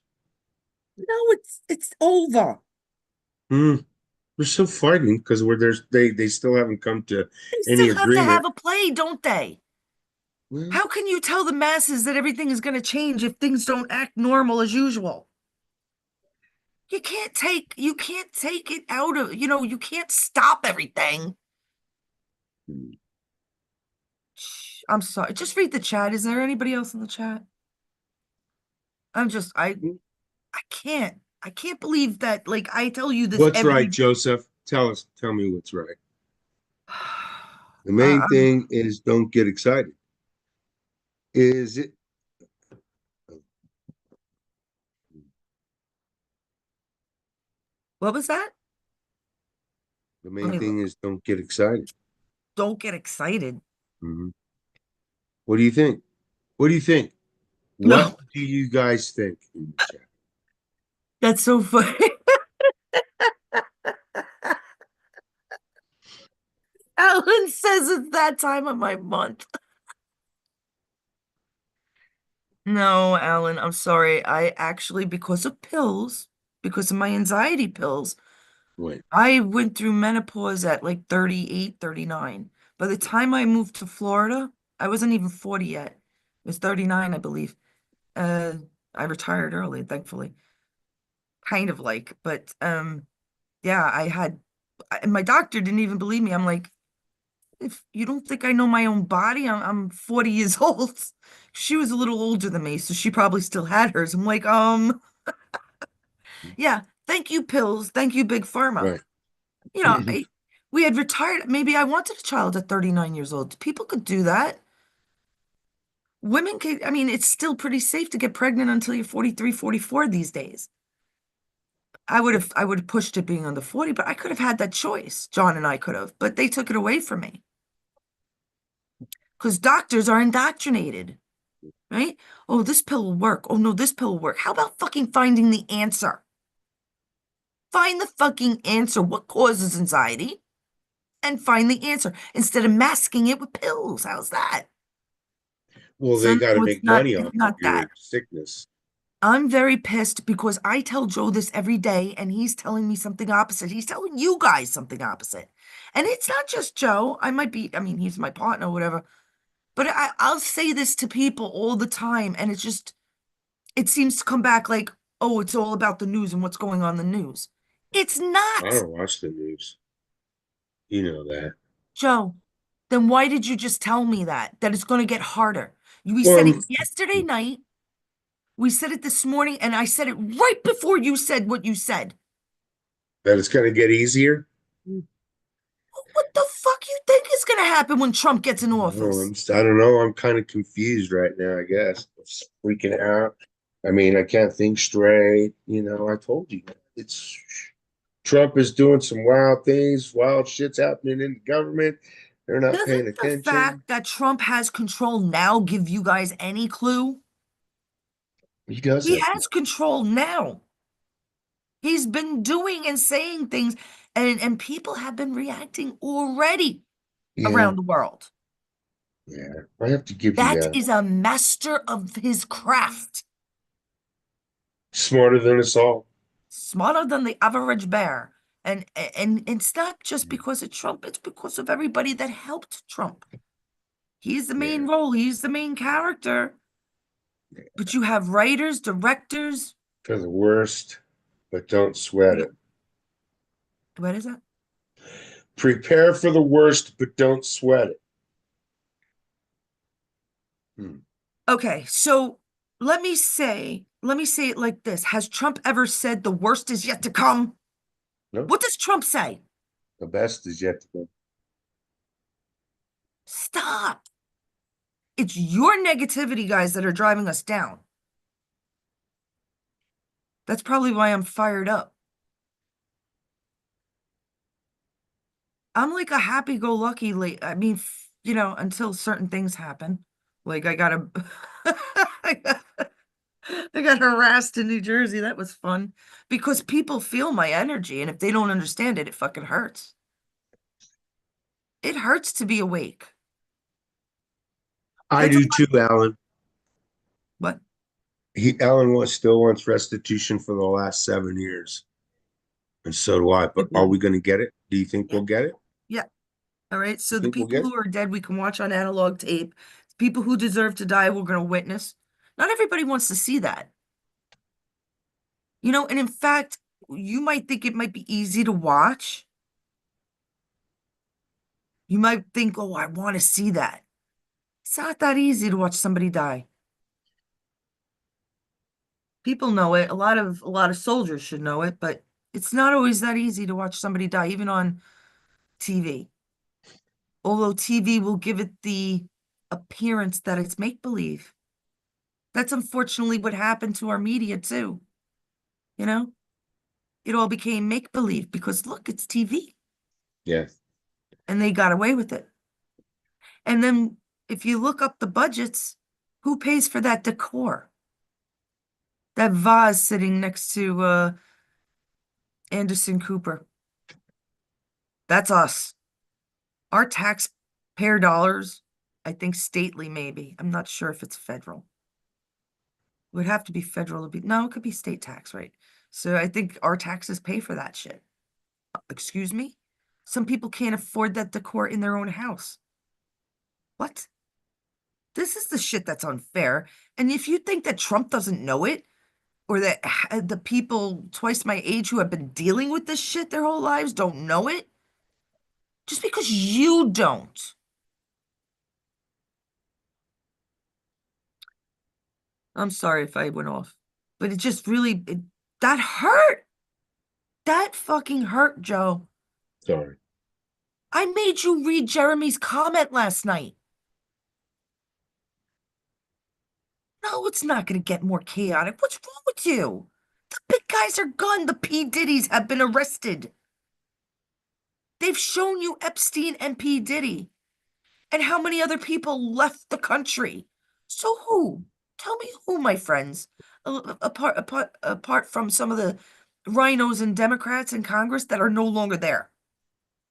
No, it's over. Hmm. We're still fighting because they still haven't come to They any still have to have agreement. a play, don't they? Well, How can you tell the masses that everything is going to change if things don't act normal as usual? You can't take it out of, you can't stop everything. I'm sorry. Just read the chat. Is there anybody else in the chat? I'm just I can't believe that, like, I tell you this what's right, every Joseph? Tell me what's right. The uh, main thing is don't get excited. Is it? what was that? The Let main me thing look. is don't get excited. Don't get excited. Mhm. What do you think? What do you think? What No, do you guys think in the chat? that's so funny. Alan says it's that time of my month. No, Alan, I'm sorry. I actually, because of my anxiety pills, Wait, I went through menopause at like 38, 39. By the time I moved to Florida, I wasn't even 40 yet. It was 39, I believe. Uh, I retired early, thankfully. Kind of like, but yeah, and my doctor didn't even believe me. I'm like, if you don't think I know my own body, I'm 40 years old. She was a little older than me, so she probably still had hers. I'm like, yeah, thank you, pills. Thank you, Big Pharma. right. You know, we had retired. Maybe I wanted a child at 39 years old. People could do that. Women can, I mean, it's still pretty safe to get pregnant until you're 43, 44 these days. I would have pushed it being under 40, but I could have had that choice. John and I could have, but they took it away from me because doctors are indoctrinated, right? Oh, this pill will work. Oh, no, this pill will work. How about fucking finding the answer? Find the fucking answer. What causes anxiety? And find the answer instead of masking it with pills. How's that? Well, So they got to no, make money it's off of not your that. sickness. I'm very pissed because I tell Joe this every day and he's telling me something opposite. He's telling you guys something opposite. And it's not just Joe. I mean, he's my partner or whatever. But I'll say this to people all the time, and it seems to come back like, oh, it's all about the news and what's going on in the news. It's I not, don't watch the news. You know that. Joe. Then why did you just tell me that it's going to get harder? We Well, said it yesterday night. We said it this morning, and I said it right before you said what you said. that it's going to get easier. What the fuck you think is going to happen when Trump gets in No, office? I don't know. I'm kind of confused right now, I guess. I'm just freaking out. I mean, I can't think straight. I told you. It's Trump is doing some wild things, wild shit's happening in the government. They're not Doesn't paying the attention. fact that Trump has control now give you guys any clue? He does He have has control. control now. He's been doing and saying things, and people have been reacting already Yeah, around the world. yeah. I have to give you That that. is a master of his craft, Smarter than us all. smarter than the average bear. And it's not just because of Trump, it's because of everybody that helped Trump. He's the main Yeah, role, he's the main character. But you have writers, directors. For the worst, but don't sweat Yeah. it. What is that? Prepare for the worst, but don't sweat it. Hmm. Okay, so let me say it like this. Has Trump ever said the worst is yet to come? No, What does Trump say? the best is yet to come. Stop. It's your negativity, guys, that are driving us down. That's probably why I'm fired up. I'm like a happy-go-lucky I mean, until certain things happen. Like I got, I got harassed in New Jersey. That was fun because people feel my energy, and if they don't understand it, it fucking hurts. It hurts to be awake. I That's do too, Alan. what Alan still wants restitution for the last 7 years, and so do I. But it are will. we going to get it? Do you think Yeah, we'll get it? yeah. All right. You So the think we'll people get it? who are dead, we can watch on analog tape. People who deserve to die, we're going to witness. Not everybody wants to see that. And in fact, you might think it might be easy to watch. You might think, oh, I want to see that. It's not that easy to watch somebody die. People know it. A lot of soldiers should know it, but it's not always that easy to watch somebody die, even on TV. Although TV will give it the appearance that it's make believe. That's unfortunately what happened to our media too. You know, it all became make believe because look, it's TV, Yeah. and they got away with it. And then if you look up the budgets, who pays for that decor? That vase sitting next to Anderson Cooper. That's us. Our taxpayer dollars, I think stately maybe. I'm not sure if it's federal. It would have to be federal. No, it could be state tax, right? So I think our taxes pay for that shit. Excuse me? Some people can't afford that decor in their own house. What? This is the shit that's unfair. And if you think that Trump doesn't know it, or that the people twice my age who have been dealing with this shit their whole lives don't know it, just because you don't. I'm sorry if I went off, but it just really, that hurt. That fucking hurt, Joe. Sorry. I made you read Jeremy's comment last night. No, it's not going to get more chaotic. What's wrong with you? The big guys are gone. The P. Diddy's have been arrested. They've shown you Epstein and P. Diddy and how many other people left the country. So who? Tell me who, my friends, apart from some of the rhinos and Democrats in Congress that are no longer there.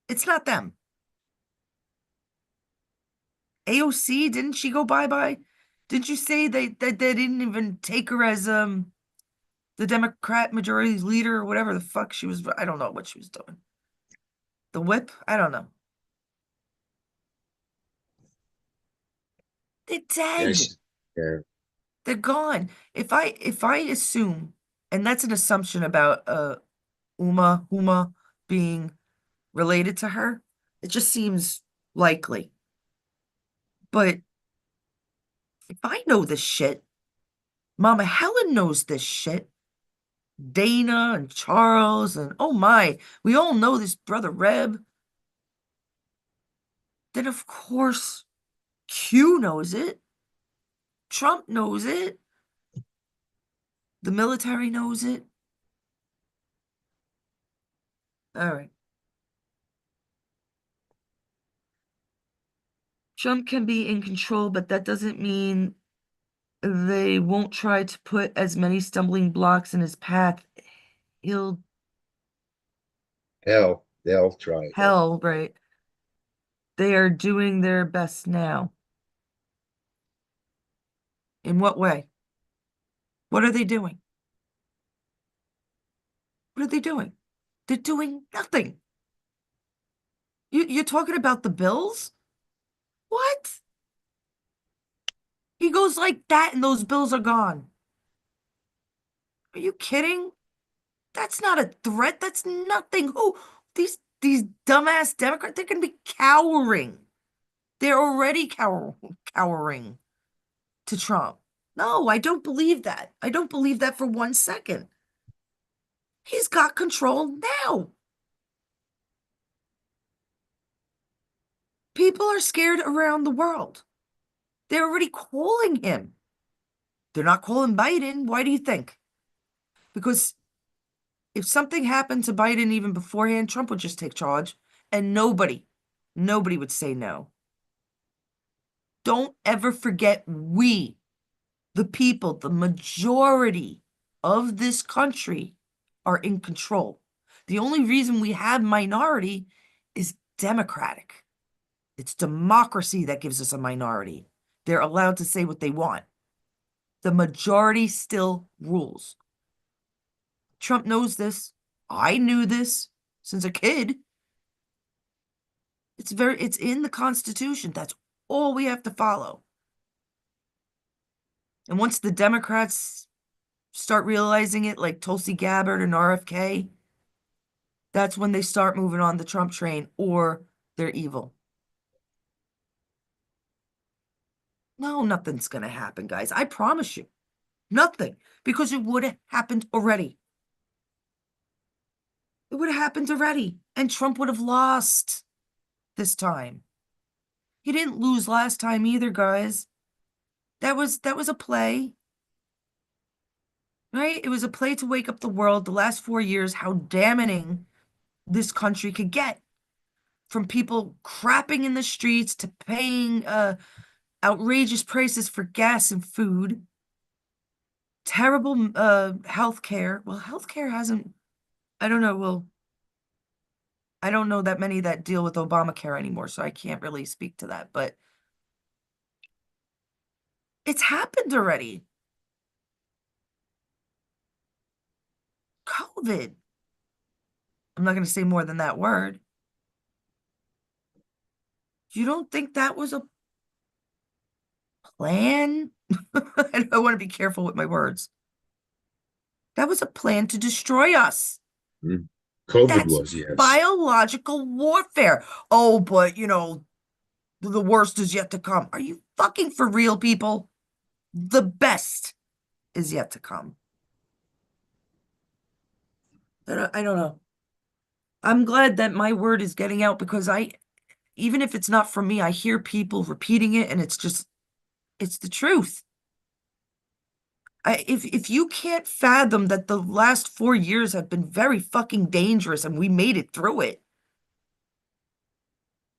It's not them. AOC, didn't she go bye-bye? Didn't you say they didn't even take her as the Democrat majority leader or whatever the fuck she was? I don't know what she was doing. The whip? I don't know. They're dead. Yes. Yeah. They're gone. If I assume, and that's an assumption about Uma being related to her, it just seems likely. But if I know this shit, Mama Helen knows this shit. Dana and Charles and oh my, we all know this brother Reb. Then of course Q knows it. Trump knows it. The military knows it. All right. Trump can be in control, but that doesn't mean they won't try to put as many stumbling blocks in his path. He'll Hell, they'll try it. Yeah. hell, right? They are doing their best now. In what way? What are they doing? What are they doing? They're doing nothing. You're talking about the bills? What? He goes like that and those bills are gone. Are you kidding? That's not a threat. That's nothing. Who these dumbass Democrats, they're gonna be cowering. They're already cowering to Trump. No, I don't believe that. I don't believe that for 1 second. He's got control now. People are scared around the world. They're already calling him. They're not calling Biden. Why do you think? Because if something happened to Biden even beforehand, Trump would just take charge and nobody would say no. Don't ever forget we, the people, the majority of this country are in control. The only reason we have minority is democratic. It's democracy that gives us a minority. They're allowed to say what they want. The majority still rules. Trump knows this. I knew this since a kid. It's in the Constitution. That's all we have to follow. And once the Democrats start realizing it, like Tulsi Gabbard and RFK, that's when they start moving on the Trump train, or they're evil. No, nothing's going to happen, guys. I promise you. Nothing. Because it would have happened already. It would have happened already. And Trump would have lost this time. He didn't lose last time either, guys. That was a play. Right? It was a play to wake up the world the last 4 years, how damning this country could get. From people crapping in the streets to paying outrageous prices for gas and food. Terrible health care. Well, health care hasn't, I don't know. Well, I don't know that many that deal with Obamacare anymore, so I can't really speak to that. But it's happened already. COVID. I'm not going to say more than that word. You don't think that was a plan? I want to be careful with my words. That was a plan to destroy us. Mhm. COVID That's was, yes. biological warfare. Oh, but the worst is yet to come. Are you fucking for real, people? The best is yet to come. I don't know. I'm glad that my word is getting out because even if it's not from me, I hear people repeating it and it's the truth. If you can't fathom that the last 4 years have been very fucking dangerous and we made it through it,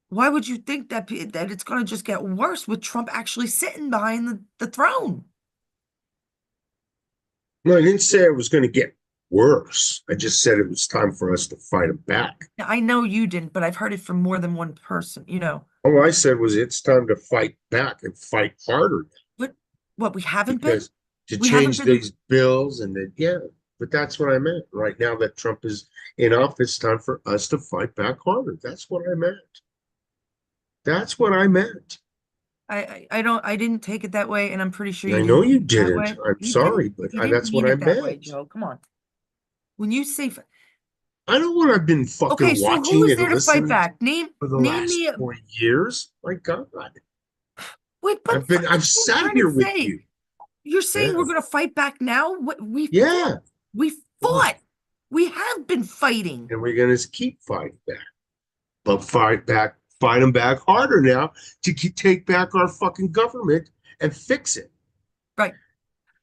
why would you think that it's going to just get worse with Trump actually sitting behind the throne? No, I didn't say it was going to get worse. I just said it was time for us to fight them back. Now, I know you didn't, but I've heard it from more than one person. All I said was it's time to fight back and fight harder But what we haven't been? because to We haven't change been. these bills and then, yeah, but that's what I meant. Right now that Trump is in office, time for us to fight back harder. That's what I meant. That's what I meant. I didn't take it that way, and I'm pretty sure you I know didn't you take it that didn't. way. I'm You didn't. sorry, but You didn't that's what mean I it that way, meant. Joe. Come on. When you say, I know what I've been okay, fucking so who watching is and there to fight listening to back? Name for the name last me. 4 years. My God, Wait, but I've that's what I'm sat trying to here with say. you. You're saying Yeah, we're gonna fight back now? What we fought. yeah. We Yeah. fought. We have been fighting. And we're gonna keep fighting back, but fight them back harder now to take back our fucking government and fix it. Right.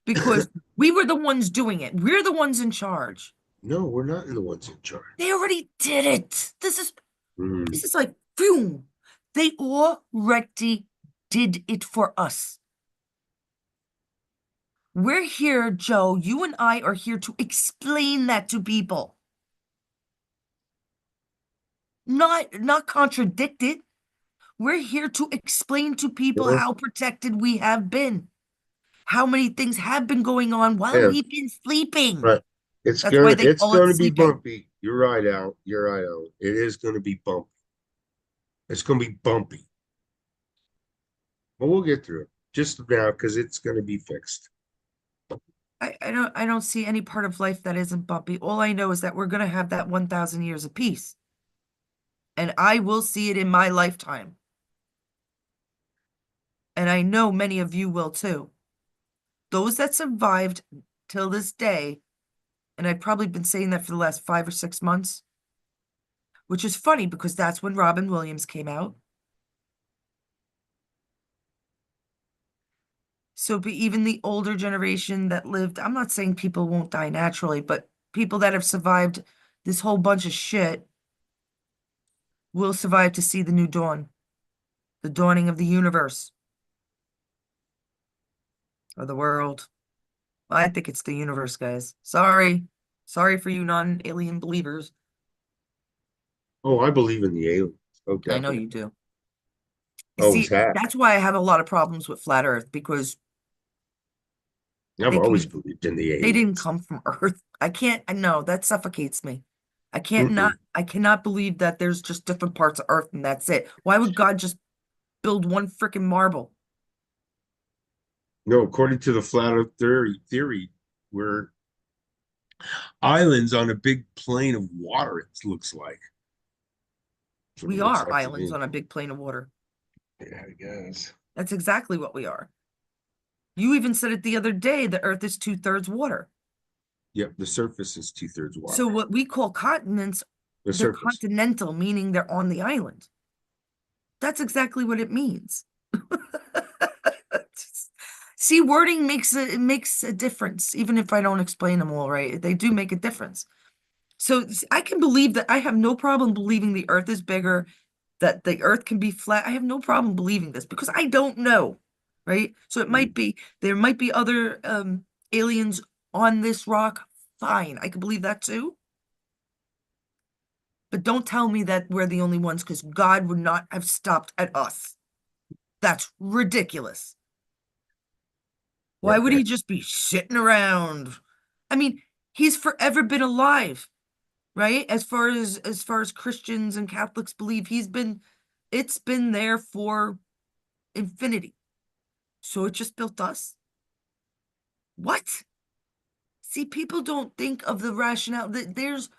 Because we were the ones doing it. We're the ones in charge. No, we're not the ones in charge. They already did it. Mm. This is like, boom. They already did it for us. We're here, Joe. You and I are here to explain that to people. Not contradict it. We're here to explain to people Yeah, how protected we have been. How many things have been going on while yeah, we've been sleeping. right. That's why they It's call it gonna be sleeping. bumpy. You're right, Al. You're right, Al. It is gonna be bumpy. It's gonna be bumpy, but we'll get through it just now because it's gonna be fixed. I don't see any part of life that isn't bumpy. All I know is that we're gonna have that 1,000 years of peace. And I will see it in my lifetime. And I know many of you will too. Those that survived till this day, and I've probably been saying that for the last 5 or 6 months, which is funny because that's when Robin Williams came out. So even the older generation that lived, I'm not saying people won't die naturally, but people that have survived this whole bunch of shit will survive to see the new dawn, the dawning of the universe or the world. Well, I think it's the universe, guys. Sorry. Sorry for you non-alien believers. Oh, I believe in the aliens. Oh, I know definitely. you do. You Always see, have. that's why I have a lot of problems with flat Earth because I've they always came, believed in the they didn't aliens. come from Earth. I know that suffocates me. Mm-mm. I cannot believe that there's just different parts of Earth and that's it. Why would God just build one freaking marble? No, according to the flat Earth theory, we're islands on a big plain of water. It looks like. That's what it We looks are like to islands me. on a big plane of water. Yeah, I guess. That's exactly what we are. You even said it the other day, the Earth is 2/3 water. Yep, the surface is two-thirds So water. what we call continents, The they're surface. continental, meaning they're on the island. That's exactly what it means. See, wording it makes a difference, even if I don't explain them all right. They do make a difference. So I can believe that. I have no problem believing the Earth is bigger, that the Earth can be flat. I have no problem believing this because I don't know, right? So Mm. there might be other aliens on this rock. Fine, I can believe that too. But don't tell me that we're the only ones because God would not have stopped at us. That's ridiculous. Why would he just be sitting around? I mean, he's forever been alive, right? As far as Christians and Catholics believe, it's been there for infinity. So it just built us. What? See, people don't think of the rationale. There's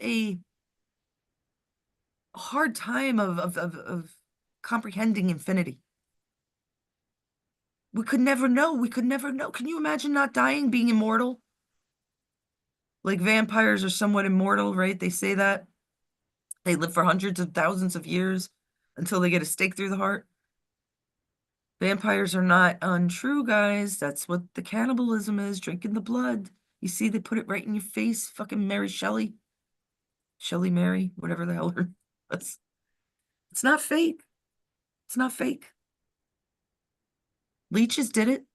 a hard time of comprehending infinity. We could never know. We could never know. Can you imagine not dying, being immortal? Like vampires are somewhat immortal, right? They say that they live for hundreds of thousands of years until they get a stake through the heart. Vampires are not untrue, guys. That's what the cannibalism is, drinking the blood. You see, they put it right in your face. Fucking Mary Shelley. Shelley Mary, whatever the hell her. It's, it's not fake. It's not fake. Leeches did it.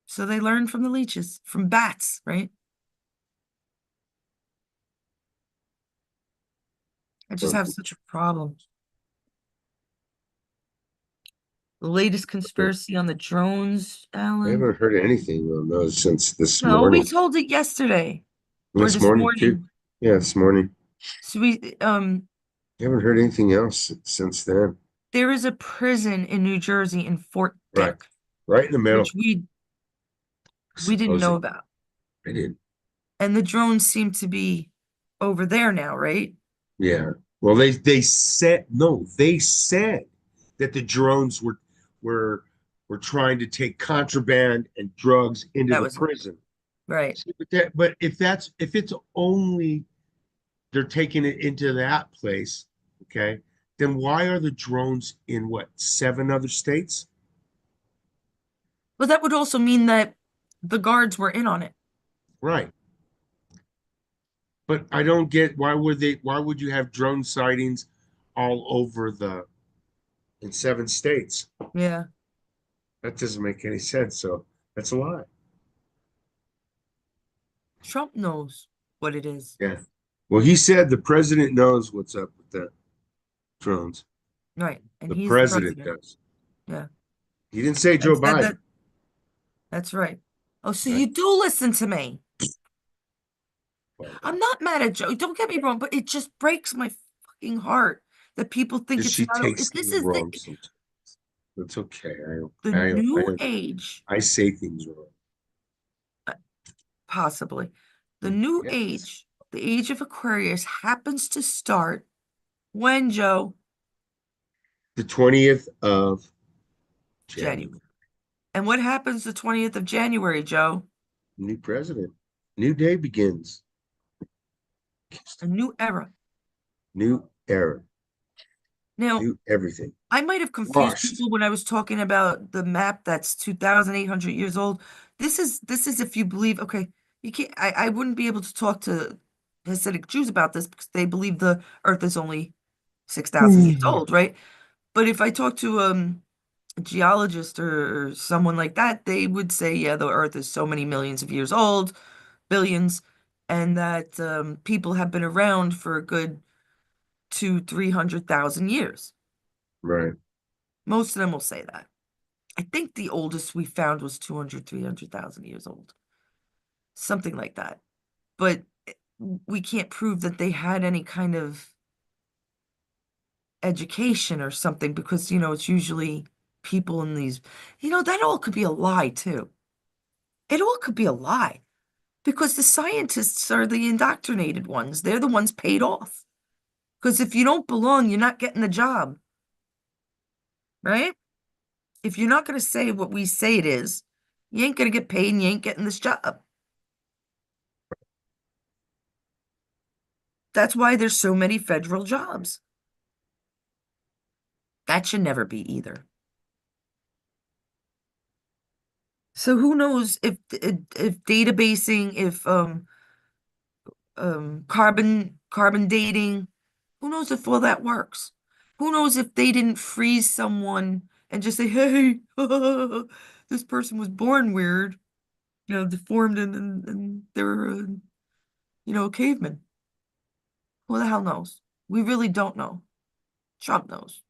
So they learned from the leeches, from bats, right? I just have such a problem. The latest conspiracy on the drones, I Alan. haven't heard anything on those since this No, we morning. told it yesterday or This this morning too. morning. Yeah, this morning. So I haven't heard anything else since then. there is a prison in New Jersey in Fort Right. Dick, Right in the which middle, we didn't know supposedly. about. I did. And the drones seem to be over there now, right? Yeah. Well, they said no, they said that the drones were were trying to take contraband and drugs into That the was it. prison. Right. See, but if it's only they're taking it into that place, okay, then why are the drones in what, seven other states? But that would also mean that the guards were in on it. Right. But I don't get why would you have drone sightings all over the in seven states? Yeah. That doesn't make any sense. So that's a lie. Trump knows what it is. Yeah. Well, he said the president knows what's up with the drones. Right. And The he's the president president. does. Yeah. He didn't say And Joe said Biden. that that's right. Oh, so Right. you do listen to me. Well, I'm not mad at Joe. Don't get me wrong, but it just breaks my fucking heart that people think it's she not. takes If this things is wrong sometimes. That's okay. the I new age, I say things wrong. possibly. The new Yes. age, the age of Aquarius happens to start when, Joe? The 20th of January. January. And what happens the 20th of January, Joe? New president. New day begins. A new era. New era. Now, New everything. I might have confused Washed. people when I was talking about the map that's 2,800 years old. This is if you believe, okay, you can't I wouldn't be able to talk to Hasidic Jews about this because they believe the earth is only 6,000 years Hmm. old, right? But if I talk to a geologist or someone like that, they would say, yeah, the earth is so many millions of years old, billions, and that people have been around for a good 300,000 years. Right. Most of them will say that. I think the oldest we found was 200, 300,000 years old, something like that. But we can't prove that they had any kind of education or something because, it's usually people in these, that all could be a lie too. It all could be a lie because the scientists are the indoctrinated ones. They're the ones paid off. Because if you don't belong, you're not getting the job, right? If you're not going to say what we say it is, you ain't going to get paid and you ain't getting this job. That's why there's so many federal jobs. That should never be either. So who knows if databasing, if carbon dating, who knows if all that works? Who knows if they didn't freeze someone and just say, "Hey, this person was born weird, deformed, and they're a caveman." Who the hell knows? We really don't know. Trump knows.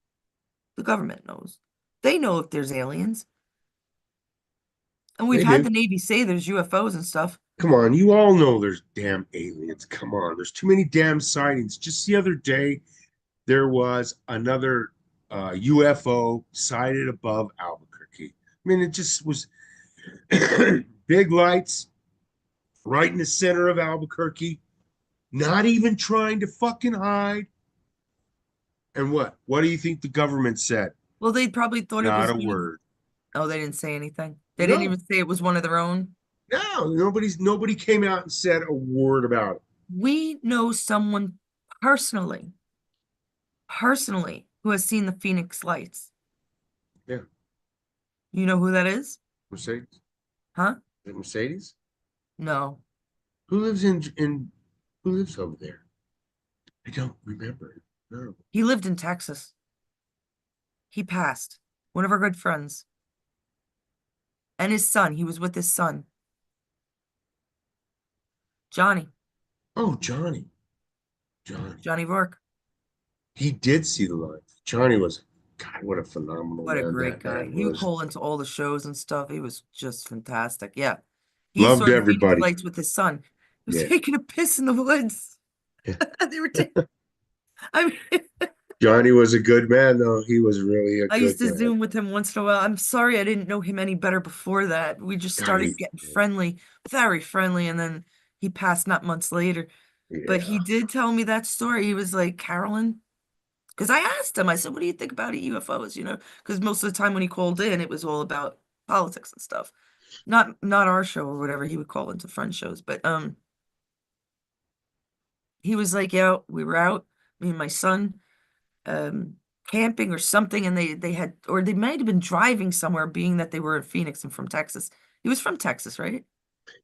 The government knows. They know if there's aliens. And we've They had do. the Navy say there's UFOs and stuff. Come on, you all know there's damn aliens. Come on, there's too many damn sightings. Just the other day, there was another UFO sighted above Albuquerque. I mean, it just was big lights right in the center of Albuquerque, not even trying to fucking hide. And what? What do you think the government said? Well, they probably thought it Not was a one of, word. oh, they didn't say anything. They didn't No, even say it was one of their own. no, nobody came out and said a word about it. We know someone personally, who has seen the Phoenix lights. Yeah, You know who that is? Mercedes. Huh? Is it Mercedes? No. Who lives in who lives over there? I don't remember. No. He lived in Texas. He passed. One of our good friends. And his son. He was with his son, Johnny. Oh, Johnny. Johnny. Johnny Rourke. He did see the lights. Johnny was, God, what a phenomenal What a man great that guy. man He would was. call into all the shows and stuff. He was just fantastic. Yeah. He Loved saw the Phoenix everybody. lights with his son. He was Yeah. taking a piss in the woods. They were taking, I mean, Johnny was a good man, though. He was really a I used good to man. Zoom with him once in a while. I'm sorry I didn't know him any better before that. We just God, started getting friendly, very friendly, and then he passed not months later. But he yeah. did tell me that story. He was like, Carolyn, because I asked him, I said, what do you think about UFOs? Because most of the time when he called in, it was all about politics and stuff. Not our show or whatever. He would call into friend shows. But he was like, yeah, we were out, me and my son, um camping or something, and they had, or they might have been driving somewhere, being that they were in Phoenix and from Texas. He was from Texas, right?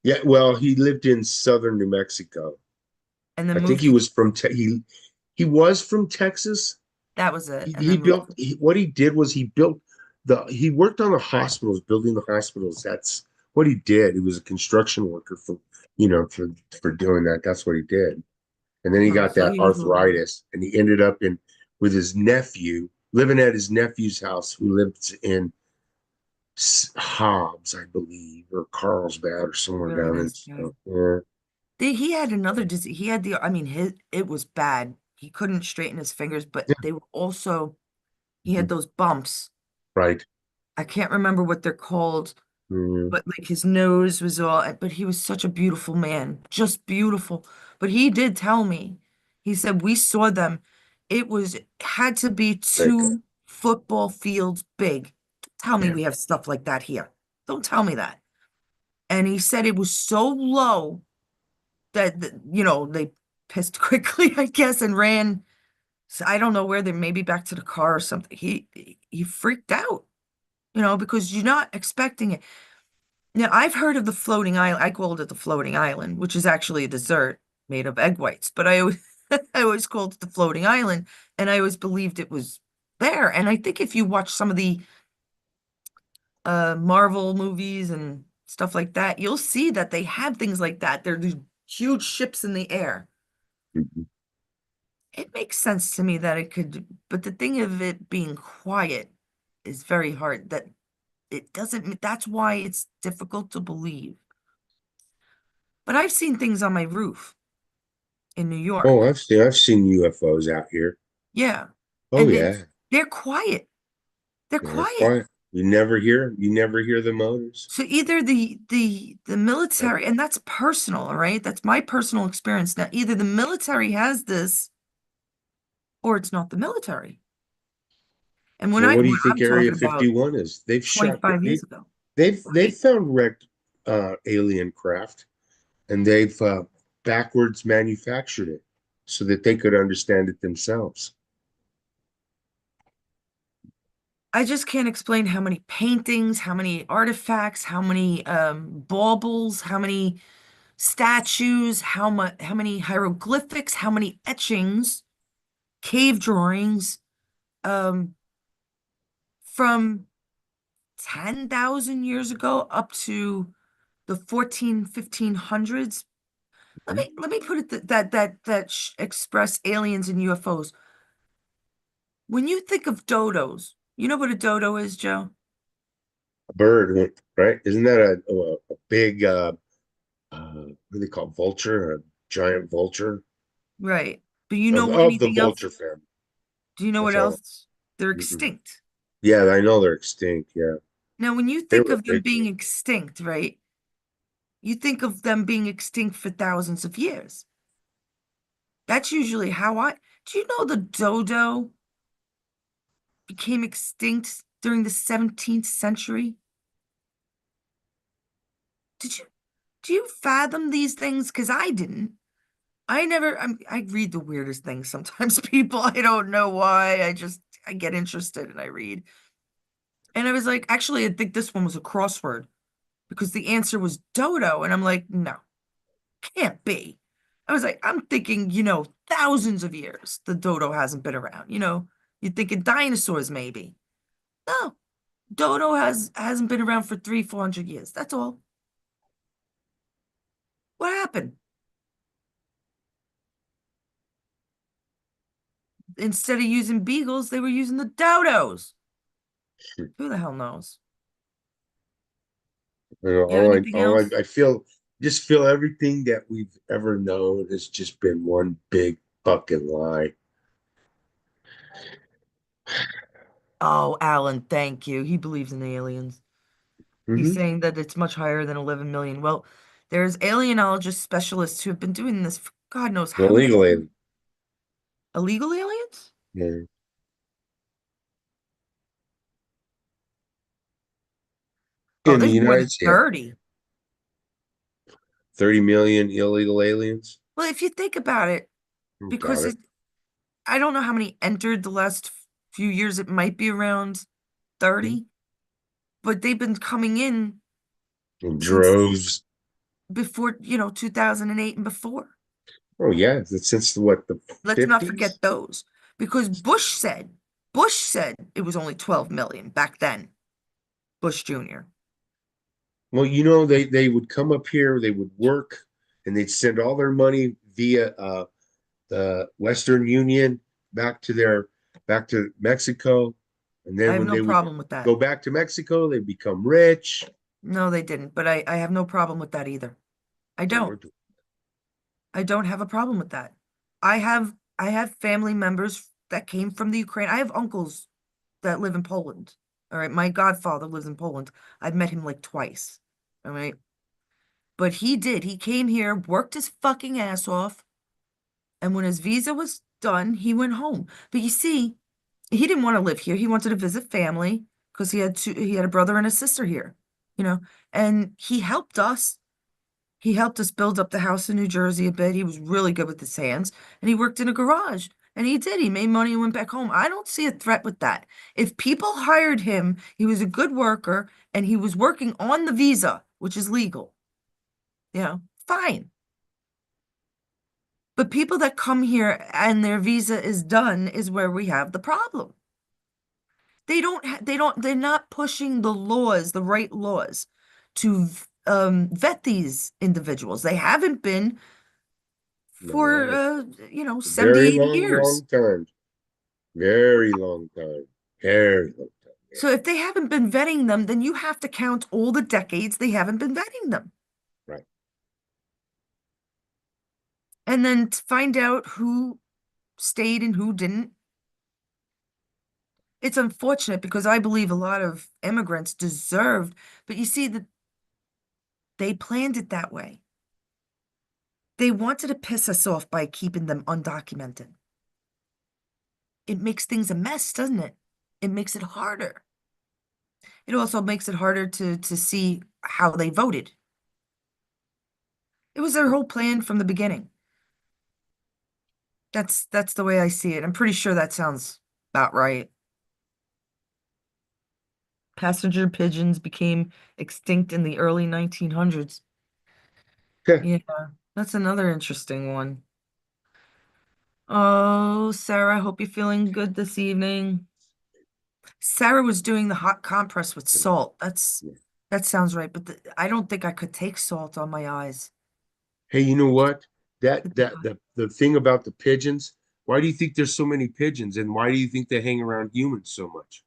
Yeah, well, he lived in southern New Mexico. And then I think moved. he was from he was from Texas. That was it. And He then moved. built what he did was he built he worked on the hospitals, building the hospitals. That's what he did. He was a construction worker for for doing that. That's what he did. And then he Oh, got so that he was a little. arthritis, and he ended up in with his nephew, living at his nephew's house, who lived in Hobbs, I believe, or Carlsbad, or somewhere Really down in. nice guy. Yeah. He had another disease. He had I mean, it was bad. He couldn't straighten his fingers, but they were also, he had Mhm. those bumps. Right. I can't remember what they're called. Mm, but like his nose was all, but he was such a beautiful man, just beautiful. But he did tell me, he said, we saw them. It was, had to be okay. 2 football fields big. Don't tell me Yeah. we have stuff like that here. Don't tell me that. And he said it was so low that, they pissed quickly, I guess, and ran. So I don't know where they, maybe back to the car or something. He freaked out, because you're not expecting it. Now, I've heard of the floating island. I called it the floating island, which is actually a dessert made of egg whites. But I always, I always called it the floating island, and I always believed it was there. And I think if you watch some of the Marvel movies and stuff like that, you'll see that they have things like that. They're these huge ships in the air. Mhm. It makes sense to me that it could, but the thing of it being quiet is very hard. That it doesn't, that's why it's difficult to believe. But I've seen things on my roof in New Oh, York. I've seen UFOs out here. Yeah. Oh And yeah. they're quiet. They're Yeah, they're quiet. quiet. You never hear the motors. So either the Yep. military, and that's personal, all right? That's my personal experience. Now, either the military has this or it's not the military. And Well, what do you what think I'm Area talking about 51 is? 25 years ago, They've right? found wrecked alien craft, and they've backwards manufactured it so that they could understand it themselves. I just can't explain how many paintings, how many artifacts, how many baubles, how many statues, how many hieroglyphics, how many etchings, cave drawings, um, from 10,000 years ago up to the 1500s. Mhm. Let me put it that express aliens and UFOs. When you think of dodos, you know what a dodo is, Joe? A bird, right? Isn't that a big what do they call vulture? A giant vulture Right. Do you of know of the anything else? vulture family. Do you know what That's all. else? They're Mm-mm. extinct. Yeah, I know they're extinct. Yeah, Now, when you they think were a of them big being thing. extinct, right? You think of them being extinct for thousands of years. That's usually how do you know the dodo became extinct during the 17th century? Did you do you fathom these things? Because I didn't. I read the weirdest things sometimes, people. I don't know why. I get interested and I read. And I was like, actually, I think this one was a crossword because the answer was dodo. And I'm like, no, can't be. I was like, I'm thinking, thousands of years the dodo hasn't been around. You're thinking dinosaurs maybe. No, dodo hasn't been around for 400 years. That's all. What happened? Instead of using beagles, they were using the dodos. Who the hell knows? You know, You have anything else? I feel just feel everything that we've ever known has just been one big fucking lie. Oh, Alan, thank you. He believes in aliens. He's Hmm. saying that it's much higher than 11 million. Well, there's alienologist specialists who have been doing this for God knows how many Illegal years. alien. Illegal aliens? Yeah. Oh, In the there's more than United States, 30. 30 million illegal aliens. Well, if you think about it, About because it. I don't know how many entered the last few years, it might be around 30, but they've been coming in since Droves. before, 2008 and before. Oh yeah, since what, the Let's not 50s? forget those because Bush said it was only 12 million back then, Bush Jr. Well, they would come up here, they would work, and they'd send all their money via the Western Union back to Mexico, and I then have when no they would problem with that. go back to Mexico, they become rich. No, they didn't, but I have no problem with that either. I They don't. were doing. I don't have a problem with that. I have family members that came from the Ukraine. I have uncles that live in Poland. All right. My godfather lives in Poland. I've met him like twice. All right. But he did. He came here, worked his fucking ass off. And when his visa was done, he went home. But you see, he didn't want to live here. He wanted to visit family because he had a brother and a sister here, you know, and he helped us. He helped us build up the house in New Jersey a bit. He was really good with his hands, and he worked in a garage. And he did. He made money and went back home. I don't see a threat with that. If people hired him, he was a good worker and he was working on the visa, which is legal, fine. But people that come here and their visa is done is where we have the problem. They're not pushing the laws, the right laws to vet these individuals. They haven't been for, No, 70, very 80 long, years. long time. Very long time. Very long time. Yeah. So if they haven't been vetting them, then you have to count all the decades they haven't been vetting them. Right. And then to find out who stayed and who didn't. It's unfortunate because I believe a lot of immigrants deserved, but you see that they planned it that way. They wanted to piss us off by keeping them undocumented. It makes things a mess, doesn't it? It makes it harder. It also makes it harder to see how they voted. It was their whole plan from the beginning. That's the way I see it. I'm pretty sure that sounds about right. Passenger pigeons became extinct in the early 1900s. Yeah, that's another interesting one. Oh, Sarah, hope you're feeling good this evening. Sarah was doing the hot compress with salt. That sounds right, but I don't think I could take salt on my eyes. Hey, you know what? It'd be The thing about the pigeons, why do you think there's so many pigeons and why do you think they hang around humans so much?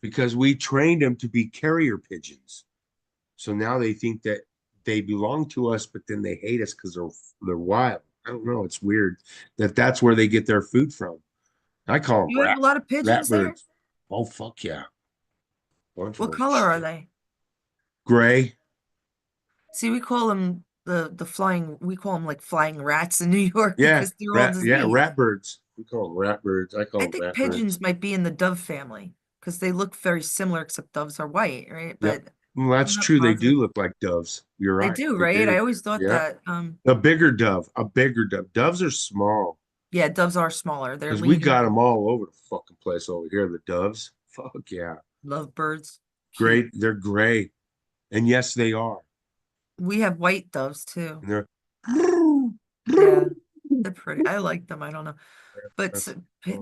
Because we trained them to be carrier pigeons. So now they think that they belong to us, but then they hate us because they're wild. I don't know. It's weird that's where they get their food from. I call them You have a lot of rat pigeons there? birds. Oh fuck yeah, bunch of What them. color are they? Gray. See, we call them we call them like flying rats in New York because they're all diseased. Rat birds. We call them rat birds. I I call them think rat birds. pigeons might be in the dove family because they look very similar, except doves are white, right? Yep. But Well, I'm that's not true. They positive. do look like doves. You're They right. do, They right? I do. always thought Yeah. that. A bigger dove. A bigger dove. Doves are small Yeah, doves are smaller. They're because we lean. got them all over the fucking place over here. The doves. Fuck yeah. Lovebirds, cute. Great. They're gray. And yes, they are. We have white doves too. And they're Yeah, they're pretty. I like them. I don't know. But that's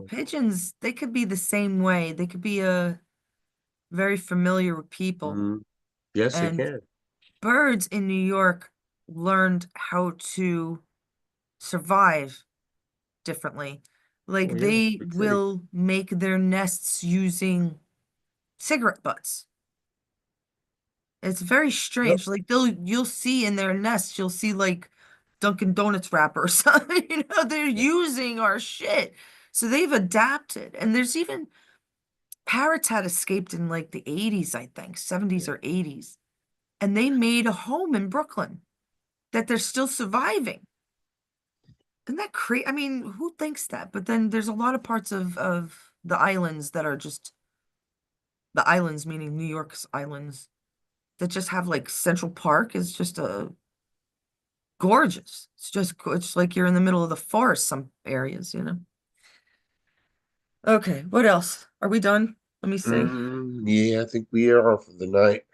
pigeons, they could be the same way. They could be very familiar with people. Mhm. Yes, they And can. birds in New York learned how to survive differently. Oh Like yeah, they big city. will make their nests using cigarette butts. It's very Yep. strange. Like you'll see in their nests, you'll see like Dunkin' Donuts wrapper or something. They're Yep. using our shit. So they've adapted. And there's even parrots had escaped in like the 80s, I think, 70s Yeah. or 80s. And they made a home in Brooklyn that they're still surviving. Isn't that crazy? I mean, who thinks that? But then there's a lot of parts of the islands that are just the islands, meaning New York's islands, that just have like Central Park is just a gorgeous. It's like you're in the middle of the forest, some areas. Okay, what else? Are we done? Let me see. Yeah, I think we are for the night.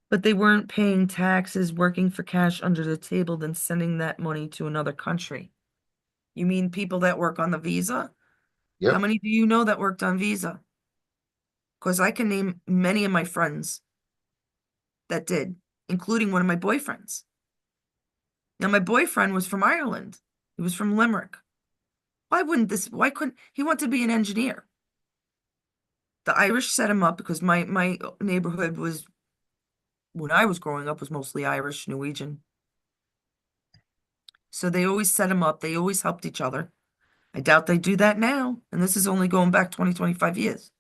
But they weren't paying taxes, working for cash under the table, then sending that money to another country. You mean people that work on the visa? How Yep. many do you know that worked on visa? Because I can name many of my friends that did, including one of my boyfriends. Now, my boyfriend was from Ireland. He was from Limerick. Why couldn't, he wanted to be an engineer. The Irish set him up because my neighborhood was, when I was growing up, was mostly Irish, Norwegian. So they always set him up. They always helped each other. I doubt they do that now. And this is only going back 20, 25 years,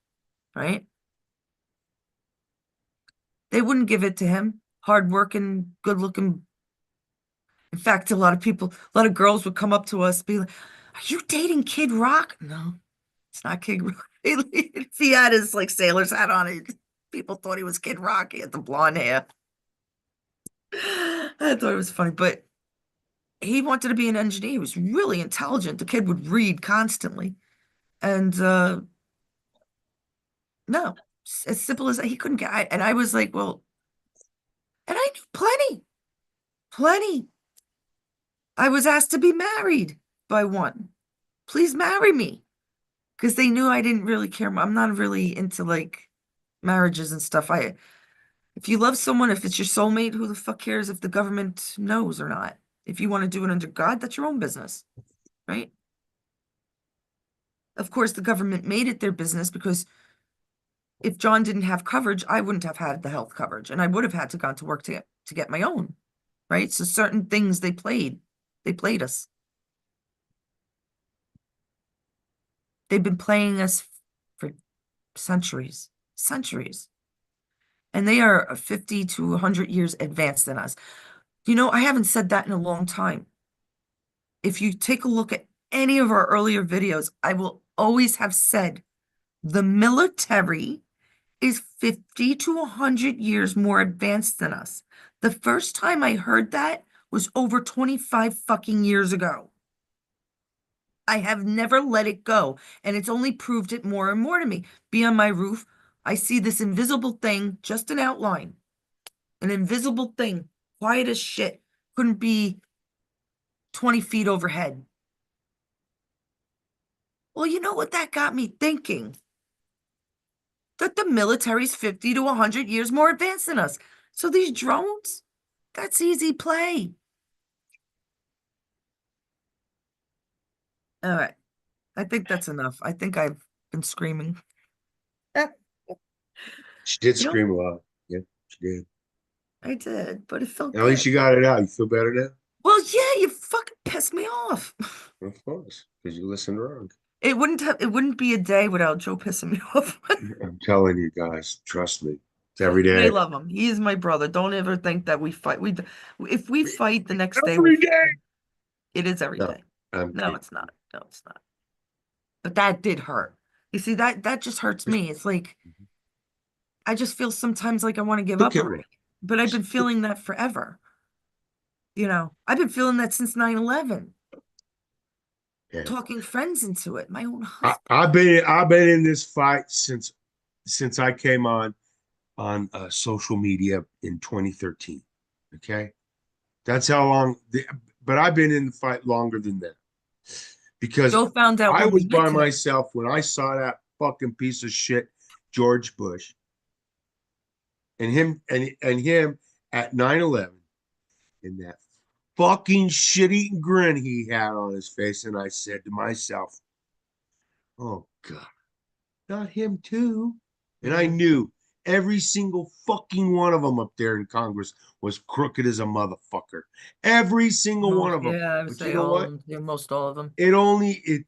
right? They wouldn't give it to him. Hardworking, good looking. In fact, a lot of people, a lot of girls would come up to us, be like, "Are you dating Kid Rock?" No, it's not Kid Rock. If he had his like sailor's hat on it, people thought he was Kid Rock. He had the blonde hair. I thought it was funny, but he wanted to be an engineer. He was really intelligent. The kid would read constantly. And no, as simple as that, he couldn't get. And I was like, well, and I knew plenty, plenty. I was asked to be married by one. Please marry me. Because they knew I didn't really care. I'm not really into like marriages and stuff. If you love someone, if it's your soulmate, who the fuck cares if the government knows or not? If you want to do it under God, that's your own business, right? Of course, the government made it their business because if John didn't have coverage, I wouldn't have had the health coverage, and I would have had to gone to work to get my own, right? So certain things they played us. They've been playing us for centuries, centuries, and they are 50 to 100 years advanced than us. You know, I haven't said that in a long time. If you take a look at any of our earlier videos, I will always have said the military is 50 to 100 years more advanced than us. The first time I heard that was over 25 fucking years ago. I have never let it go, and it's only proved it more and more to me. Be on my roof, I see this invisible thing, just an outline, an invisible thing, quiet as shit, couldn't be 20 feet overhead. Well, you know what that got me thinking? That the military's 50 to 100 years more advanced than us. So these drones, that's easy play. All right. I think that's enough. I think I've been screaming. She did You know, scream a lot. Yeah, she did. I did, but it felt At least good. you got it out. You feel better now? Well, yeah, you fucking pissed me off. Of course, because you listened wrong. It wouldn't be a day without Joe pissing me off. I'm telling you guys, trust me. It's every But I day. love him. He is my brother. Don't ever think that we fight. If we fight the next day, Every day. it is every No, day. I'm No, kidding. it's not. No, it's not. But that did hurt. You see, that just hurts me. It's like I just feel sometimes like I want to give Took up it wrong. already. But I've been feeling that forever. You know, I've been feeling that since 9/11. Yeah. Talking friends into it. My own I, husband. I've been in this fight since I came on social media in 2013. Okay, that's how long. But I've been in the fight longer than that because Joe found out I when we was met by today. myself when I saw that fucking piece of shit George Bush and him at 9/11 and that fucking shit-eating grin he had on his face, and I said to myself, "Oh God." Not him too. And I Mm. knew every single fucking one of them up there in Congress was crooked as a motherfucker. Every single one Most, of them. yeah, I would But you say know all of what? them. Yeah, most all of them. It only it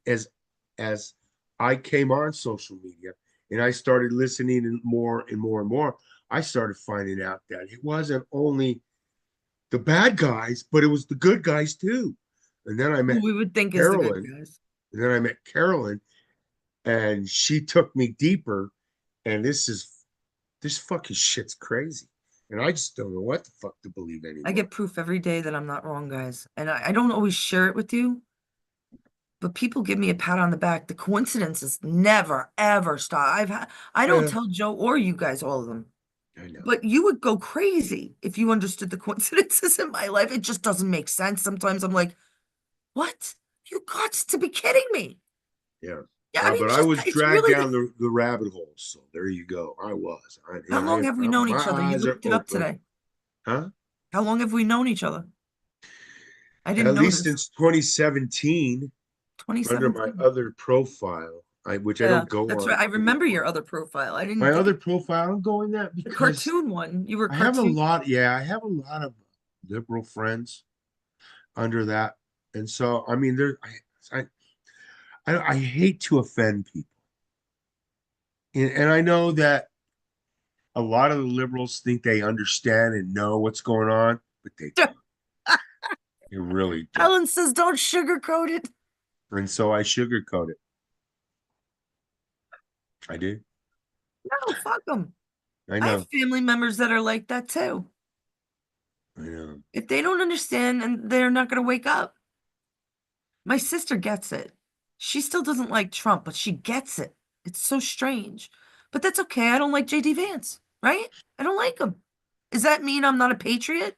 as I came on social media and I started listening more and more and more, I started finding out that it wasn't only the bad guys, but it was the good guys too. And then I Who met we would think is the good Carolyn, guys. and then I met Carolyn, and she took me deeper. And this fucking shit's crazy. And I just don't know what the fuck to believe I anymore. get proof every day that I'm not wrong, guys. And I don't always share it with you, but people give me a pat on the back. The coincidences never, ever stop. I don't Yeah, tell Joe or you guys all of them, I know. but you would go crazy if you understood the coincidences in my life. It just doesn't make sense. Sometimes I'm like, what? You got to be kidding me. Yeah. Yeah, I mean, But I just was it's dragged really down the rabbit hole. So there you go. I was. how long have we known My each other? You eyes are looked it up open. today. Huh? How long have we known each other? I didn't At least notice. since 2017, under my 2017. other profile, which I Yeah, don't go that's right. on I remember anymore. your other profile. I didn't My think other it, profile, I'm going that the because cartoon one. You were I have a cartoon. lot. Yeah, I have a lot of liberal friends under that. And so, I mean, I hate to offend people. And I know that a lot of the liberals think they understand and know what's going on, but they don't. They really don't. Ellen says don't sugarcoat it. And so I sugarcoat it. I do. No, fuck them. I I have know. family members that are like that too. I know. If they don't understand and they're not going to wake up. My sister gets it. She still doesn't like Trump, but she gets it. It's so strange. But that's okay. I don't like JD Vance, right? I don't like him. Does that mean I'm not a patriot?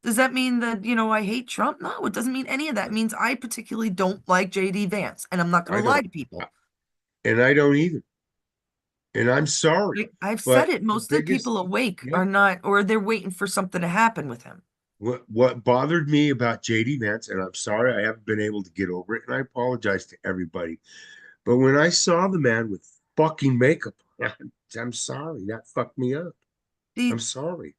Does that mean that, I hate Trump? No, it doesn't mean any of that. It means I particularly don't like JD Vance, and I'm not going I to lie don't. to people. And I don't either. And I'm sorry. I've said But it. the Most of the biggest, people awake yeah, are not, or they're waiting for something to happen with him. what bothered me about JD Vance, and I'm sorry I haven't been able to get over it, and I apologize to everybody. But when I saw the man with fucking makeup on, I'm sorry, that fucked me up. I'm The sorry.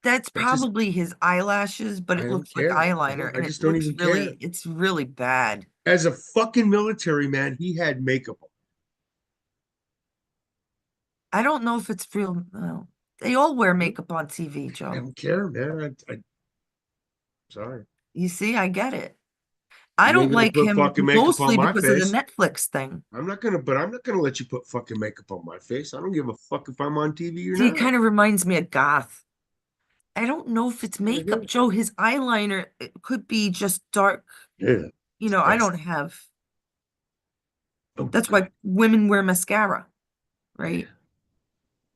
That's I just probably his eyelashes, but I it don't looks like care. eyeliner, I and it just don't looks even care. it's really bad. As a fucking military man, he had makeup on. I don't know if it's real. No. They all wear I don't, makeup on TV, I Joe. don't care, man. Sorry. You see, I get it. I You ain't don't gonna like put him fucking makeup on mostly my because of the face. Netflix thing. I'm not gonna let you put fucking makeup on my face. I don't give a fuck if I'm on TV or See, it not. kind of reminds me of Goth. I don't know if it's I makeup, do. Joe. His eyeliner, it could be just dark. Yeah. I don't Disgusting. have. Oh my That's God. why women wear mascara, Yeah. right?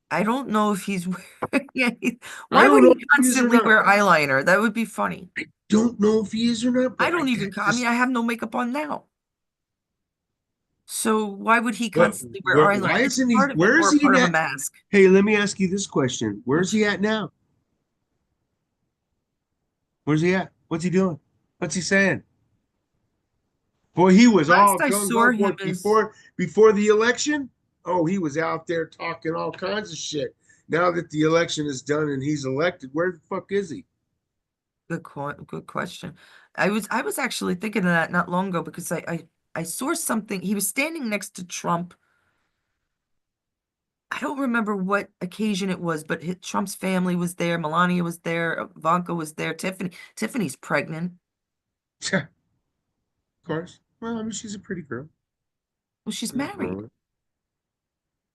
I don't know if he's wearing any. I Why don't would know he if he is or constantly not. wear eyeliner? That would be funny. Don't know if he is or not, I but don't even, that I mean, just I have no makeup on now. So why would he what constantly wear eyeliner? why It's isn't he part of it, where is or he part of a at? mask. Hey, let me ask you this question. Where's he at now? Where's he at? What's he doing? What's he saying? Boy, he was Last all I gung saw ho, him boy, is before the election. Oh, he was out there talking all kinds of shit. Now that the election is done and he's elected, where the fuck is he? good question. I was actually thinking of that not long ago because I saw something. He was standing next to Trump. I don't remember what occasion it was, but Trump's family was there. Melania was there. Ivanka was there. Tiffany's pregnant. Of course. Well, I mean, she's a pretty girl. Well, she's Nothing wrong married. with it.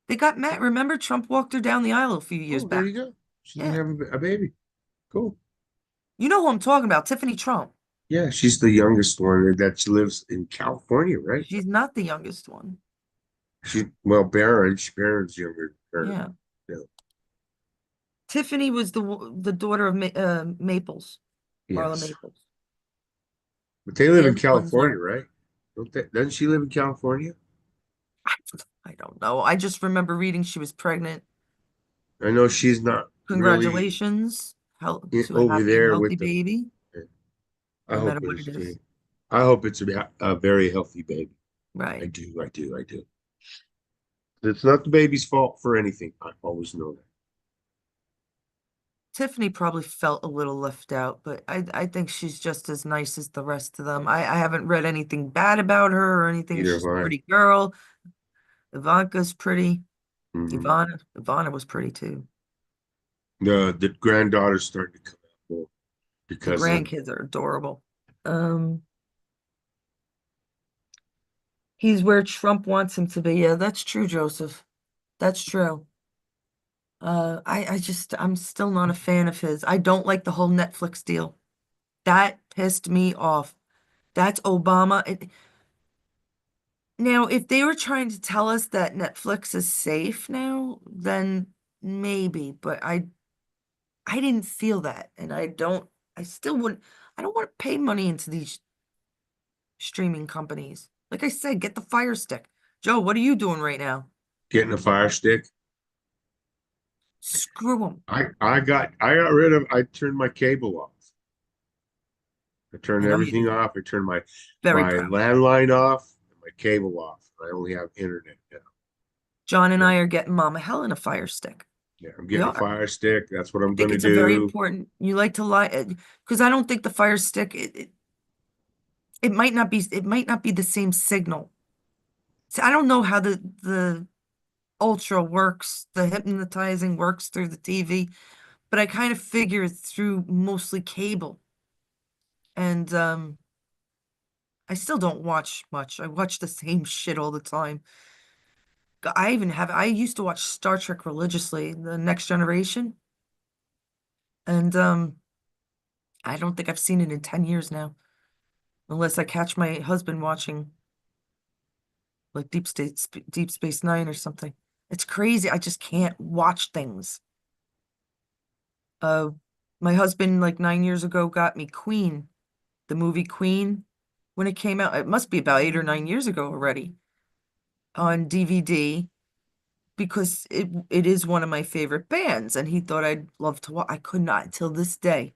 They got met. Remember, Trump walked her down the aisle a few years Oh, there back. you go. She's gonna Yeah. have a baby. Cool. You know who I'm talking about, Tiffany Trump. Yeah, she's the youngest one that lives in California, right? She's not the youngest one. Barron's younger than her. Yeah. Yeah. Tiffany was the daughter of Maples, Marla Yes. Maples. But they live They're in the ones California, where right? Don't they, doesn't she live in California? I, I don't know. I just remember reading she was pregnant. I know she's not really Congratulations to a over happy and there healthy with the. baby, I no matter hope what it it's. is. I hope it's a very healthy baby. I Right. do. I do. I do. It's not the baby's fault for anything. I always know that. Tiffany probably felt a little left out, but I think she's just as nice as the rest of them. I haven't read anything bad about her or anything. Neither have She's a I. pretty girl. Ivanka's pretty. Hmm. Ivana was pretty too. The granddaughter's starting to come out more The because of grandkids are adorable. Um, he's where Trump wants him to be. Yeah, that's true, Joseph. That's true. I'm still not a fan of his. I don't like the whole Netflix deal. That pissed me off. That's Obama. Now, if they were trying to tell us that Netflix is safe now, then maybe, but I didn't feel that, and I still wouldn't, I don't want to pay money into these streaming companies. Like I said, get the Fire Stick. Joe, what are you doing right now? getting a fire stick. Screw them. I got rid of I turned my cable off. I I turned know you everything did. off. I turned Very my proud. landline off and my cable off. I only have internet now. John and Yeah, I are getting Mama Helen a Fire Stick. yeah, I'm We getting a are. fire stick. That's what I I'm think gonna it's a very do. important. You like to lie because I don't think the Fire Stick. it might not be the same signal. So I don't know how the ultra works, the hypnotizing works through the TV, but I kind of figure it's through mostly cable. And I still don't watch much. I watch the same shit all the time. I used to watch Star Trek religiously, The Next Generation, and I don't think I've seen it in 10 years now, unless I catch my husband watching like Deep Space Nine or something. It's crazy. I just can't watch things. Uh, my husband like 9 years ago got me Queen, the movie Queen, when it came out. It must be about 8 or 9 years ago already on DVD because it is one of my favorite bands, and he thought I'd love to watch. I could not till this day.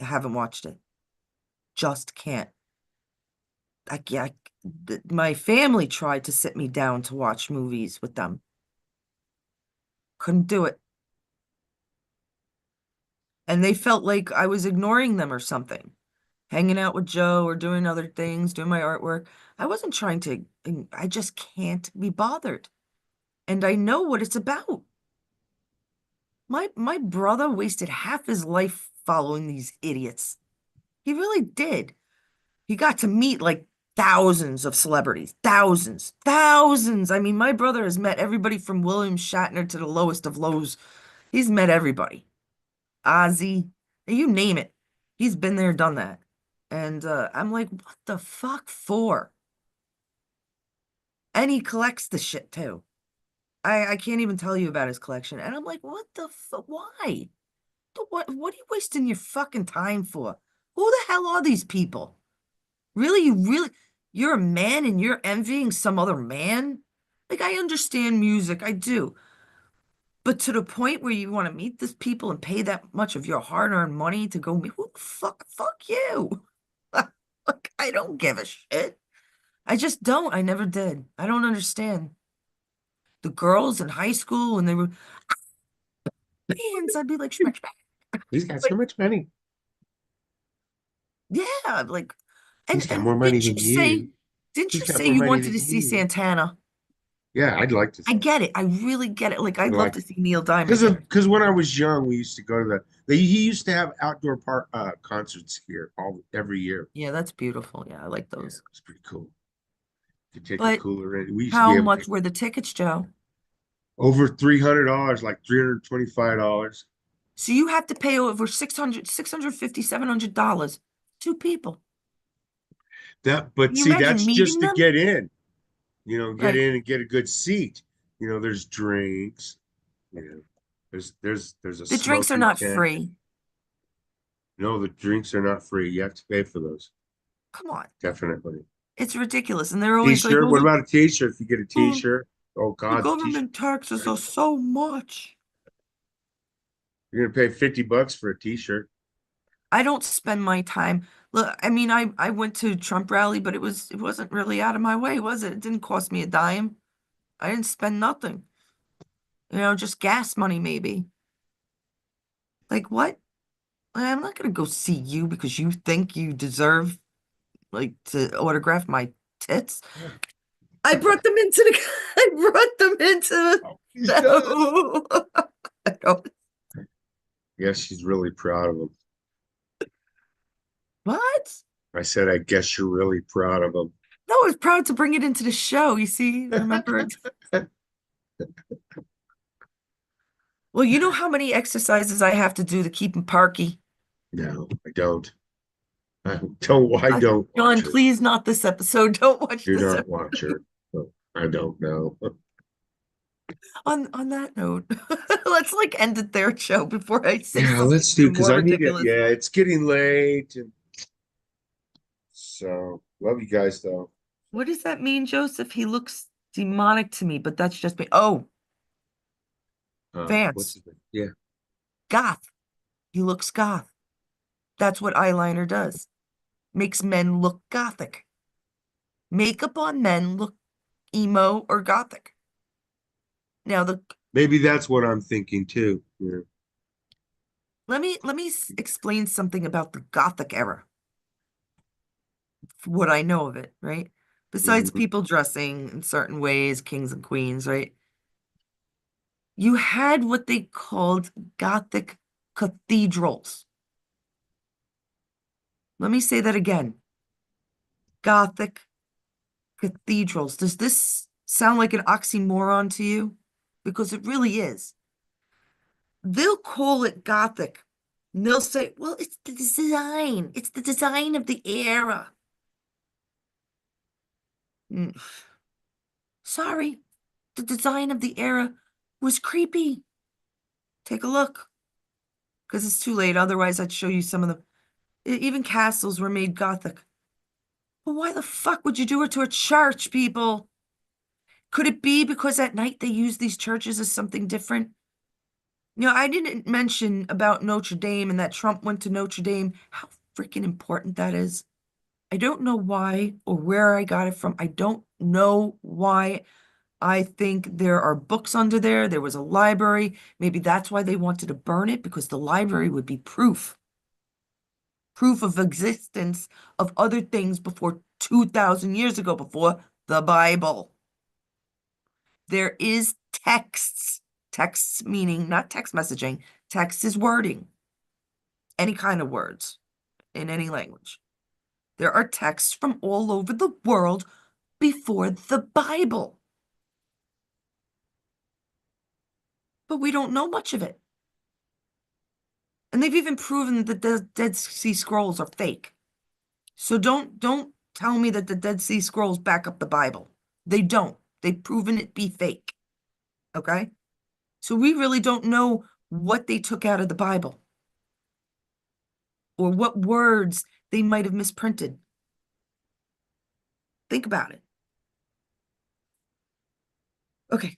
I haven't watched it. Just can't. My family tried to sit me down to watch movies with them. Couldn't do it. And they felt like I was ignoring them or something, hanging out with Joe or doing other things, doing my artwork. I wasn't trying to, I just can't be bothered. And I know what it's about. My brother wasted half his life following these idiots. He really did. He got to meet like thousands of celebrities, thousands, thousands. I mean, my brother has met everybody from William Shatner to the lowest of lows. He's met everybody. Ozzy, you name it. He's been there, done that. And I'm like, what the fuck for? And he collects the shit too. I can't even tell you about his collection. And I'm like, what the fuck? Why? What are you wasting your fucking time for? Who the hell are these people? Really, you're a man and you're envying some other man? Like, I understand music, I do. But to the point where you want to meet these people and pay that much of your hard-earned money to go meet, who the fuck you? Like, I don't give a shit. I just don't. I never did. I don't understand. The girls in high school when they were bands, I'd be like, schmack, schmack. He's got so Like, much money. yeah, like, He's and got more money than you. didn't He's you got say more you money wanted than to see you. Santana? Yeah, I'd like to I see. get it. I really get it. Like, I'd love Like to see Neil Diamond because again. when I was young, we used to go to he used to have outdoor park concerts here every year. Yeah, that's beautiful. Yeah, I like Yeah, those. it's pretty cool. You could take a But cooler in. We used to be how able to much were the tickets, Joe? over $300, like $325. So you have to pay over 650, $700. Two people. But Can you see, imagine that's just meeting to them? get in. Get Right. in and get a good seat. There's drinks. You know, there's a The drinks are smoking not tent. free. No, the drinks are not free. You have to pay for those. Come on. Definitely. It's ridiculous. And they're always like, T-shirt. What oh, about a T-shirt? If you get a oh, T-shirt, oh the God, the T-shirt. government taxes are so much. You're gonna pay $50 for a T-shirt. I don't spend my time. Look, I mean, I went to Trump rally, but it wasn't really out of my way, was it? It didn't cost me a dime. I didn't spend nothing. Just gas money maybe. Like what? I'm not gonna go see you because you think you deserve like to autograph my tits. I brought them into the I brought them into Oh, he does. the I don't- Yes, she's really proud of him. What? I said, I guess you're really proud of him. No, I was proud to bring it into the show. You see, remember? Well, you know how many exercises I have to do to keep him parky? No, I don't. I don't John, watch her. please not this episode. Don't watch Do this not episode. watch her. No, I don't know. On that note, let's like end it there, Joe, before I say Yeah, something let's do even because more I need it. ridiculous. Yeah, it's getting late, and so love you guys though. What does that mean, Joseph? He looks demonic to me, but that's just me. Oh, What's Vance, his name? Yeah, goth. He looks goth. That's what eyeliner does. Makes men look gothic. Makeup on men look emo or gothic. Now maybe that's what I'm thinking too. Yeah. let me explain something about the gothic era. what I know of it, right? Besides Mhm. people dressing in certain ways, kings and queens, right? You had what they called Gothic cathedrals. Let me say that again. Gothic cathedrals. Does this sound like an oxymoron to you? Because it really is. They'll call it Gothic. And they'll say, well, it's the design. It's the design of the era. Mm, sorry, the design of the era was creepy. Take a look, because it's too late. Otherwise, I'd show you some of the. Even castles were made Gothic. But why the fuck would you do it to a church, people? Could it be because at night they use these churches as something different? I didn't mention about Notre Dame and that Trump went to Notre Dame, how freaking important that is. I don't know why or where I got it from. I don't know why. I think there are books under there. There was a library. Maybe that's why they wanted to burn it, because the library would be proof of existence of other things before 2,000 years ago, before the Bible. There is texts meaning not text messaging. Text is wording, any kind of words in any language. There are texts from all over the world before the Bible, but we don't know much of it. And they've even proven that the Dead Sea Scrolls are fake. So don't tell me that the Dead Sea Scrolls back up the Bible. They don't. They've proven it be fake. Okay? So we really don't know what they took out of the Bible or what words they might have misprinted. Think about it. Okay.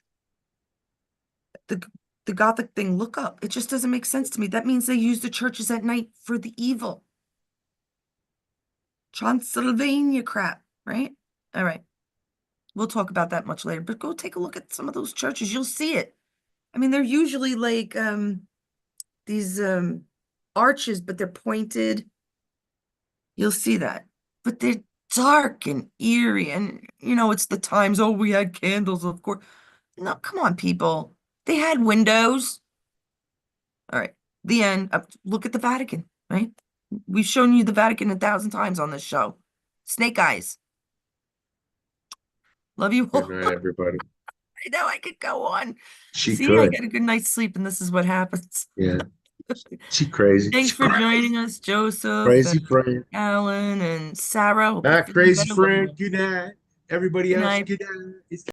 The the Gothic thing, look up. It just doesn't make sense to me. That means they use the churches at night for the evil. Transylvania crap, right? All right. We'll talk about that much later, but go take a look at some of those churches. You'll see it. I mean, they're usually like these arches, but they're pointed. You'll see that. But they're dark and eerie. And it's the times, oh, we had candles, of course. No, come on, people. They had windows. All right. The end. Look at the Vatican, right? We've shown you the Vatican 1,000 times on this show. Snake eyes. Love you Good all. night, everybody. I know I could go on. She See, I could. get a good night's sleep, and this is what happens. Yeah. She crazy. Thanks She for crazy. joining us, Joseph and Crazy friend. Alan and Sarah. Hope you're Bye, feeling crazy better. Love you friend. all. Good night. Everybody Good else, night. good night. It's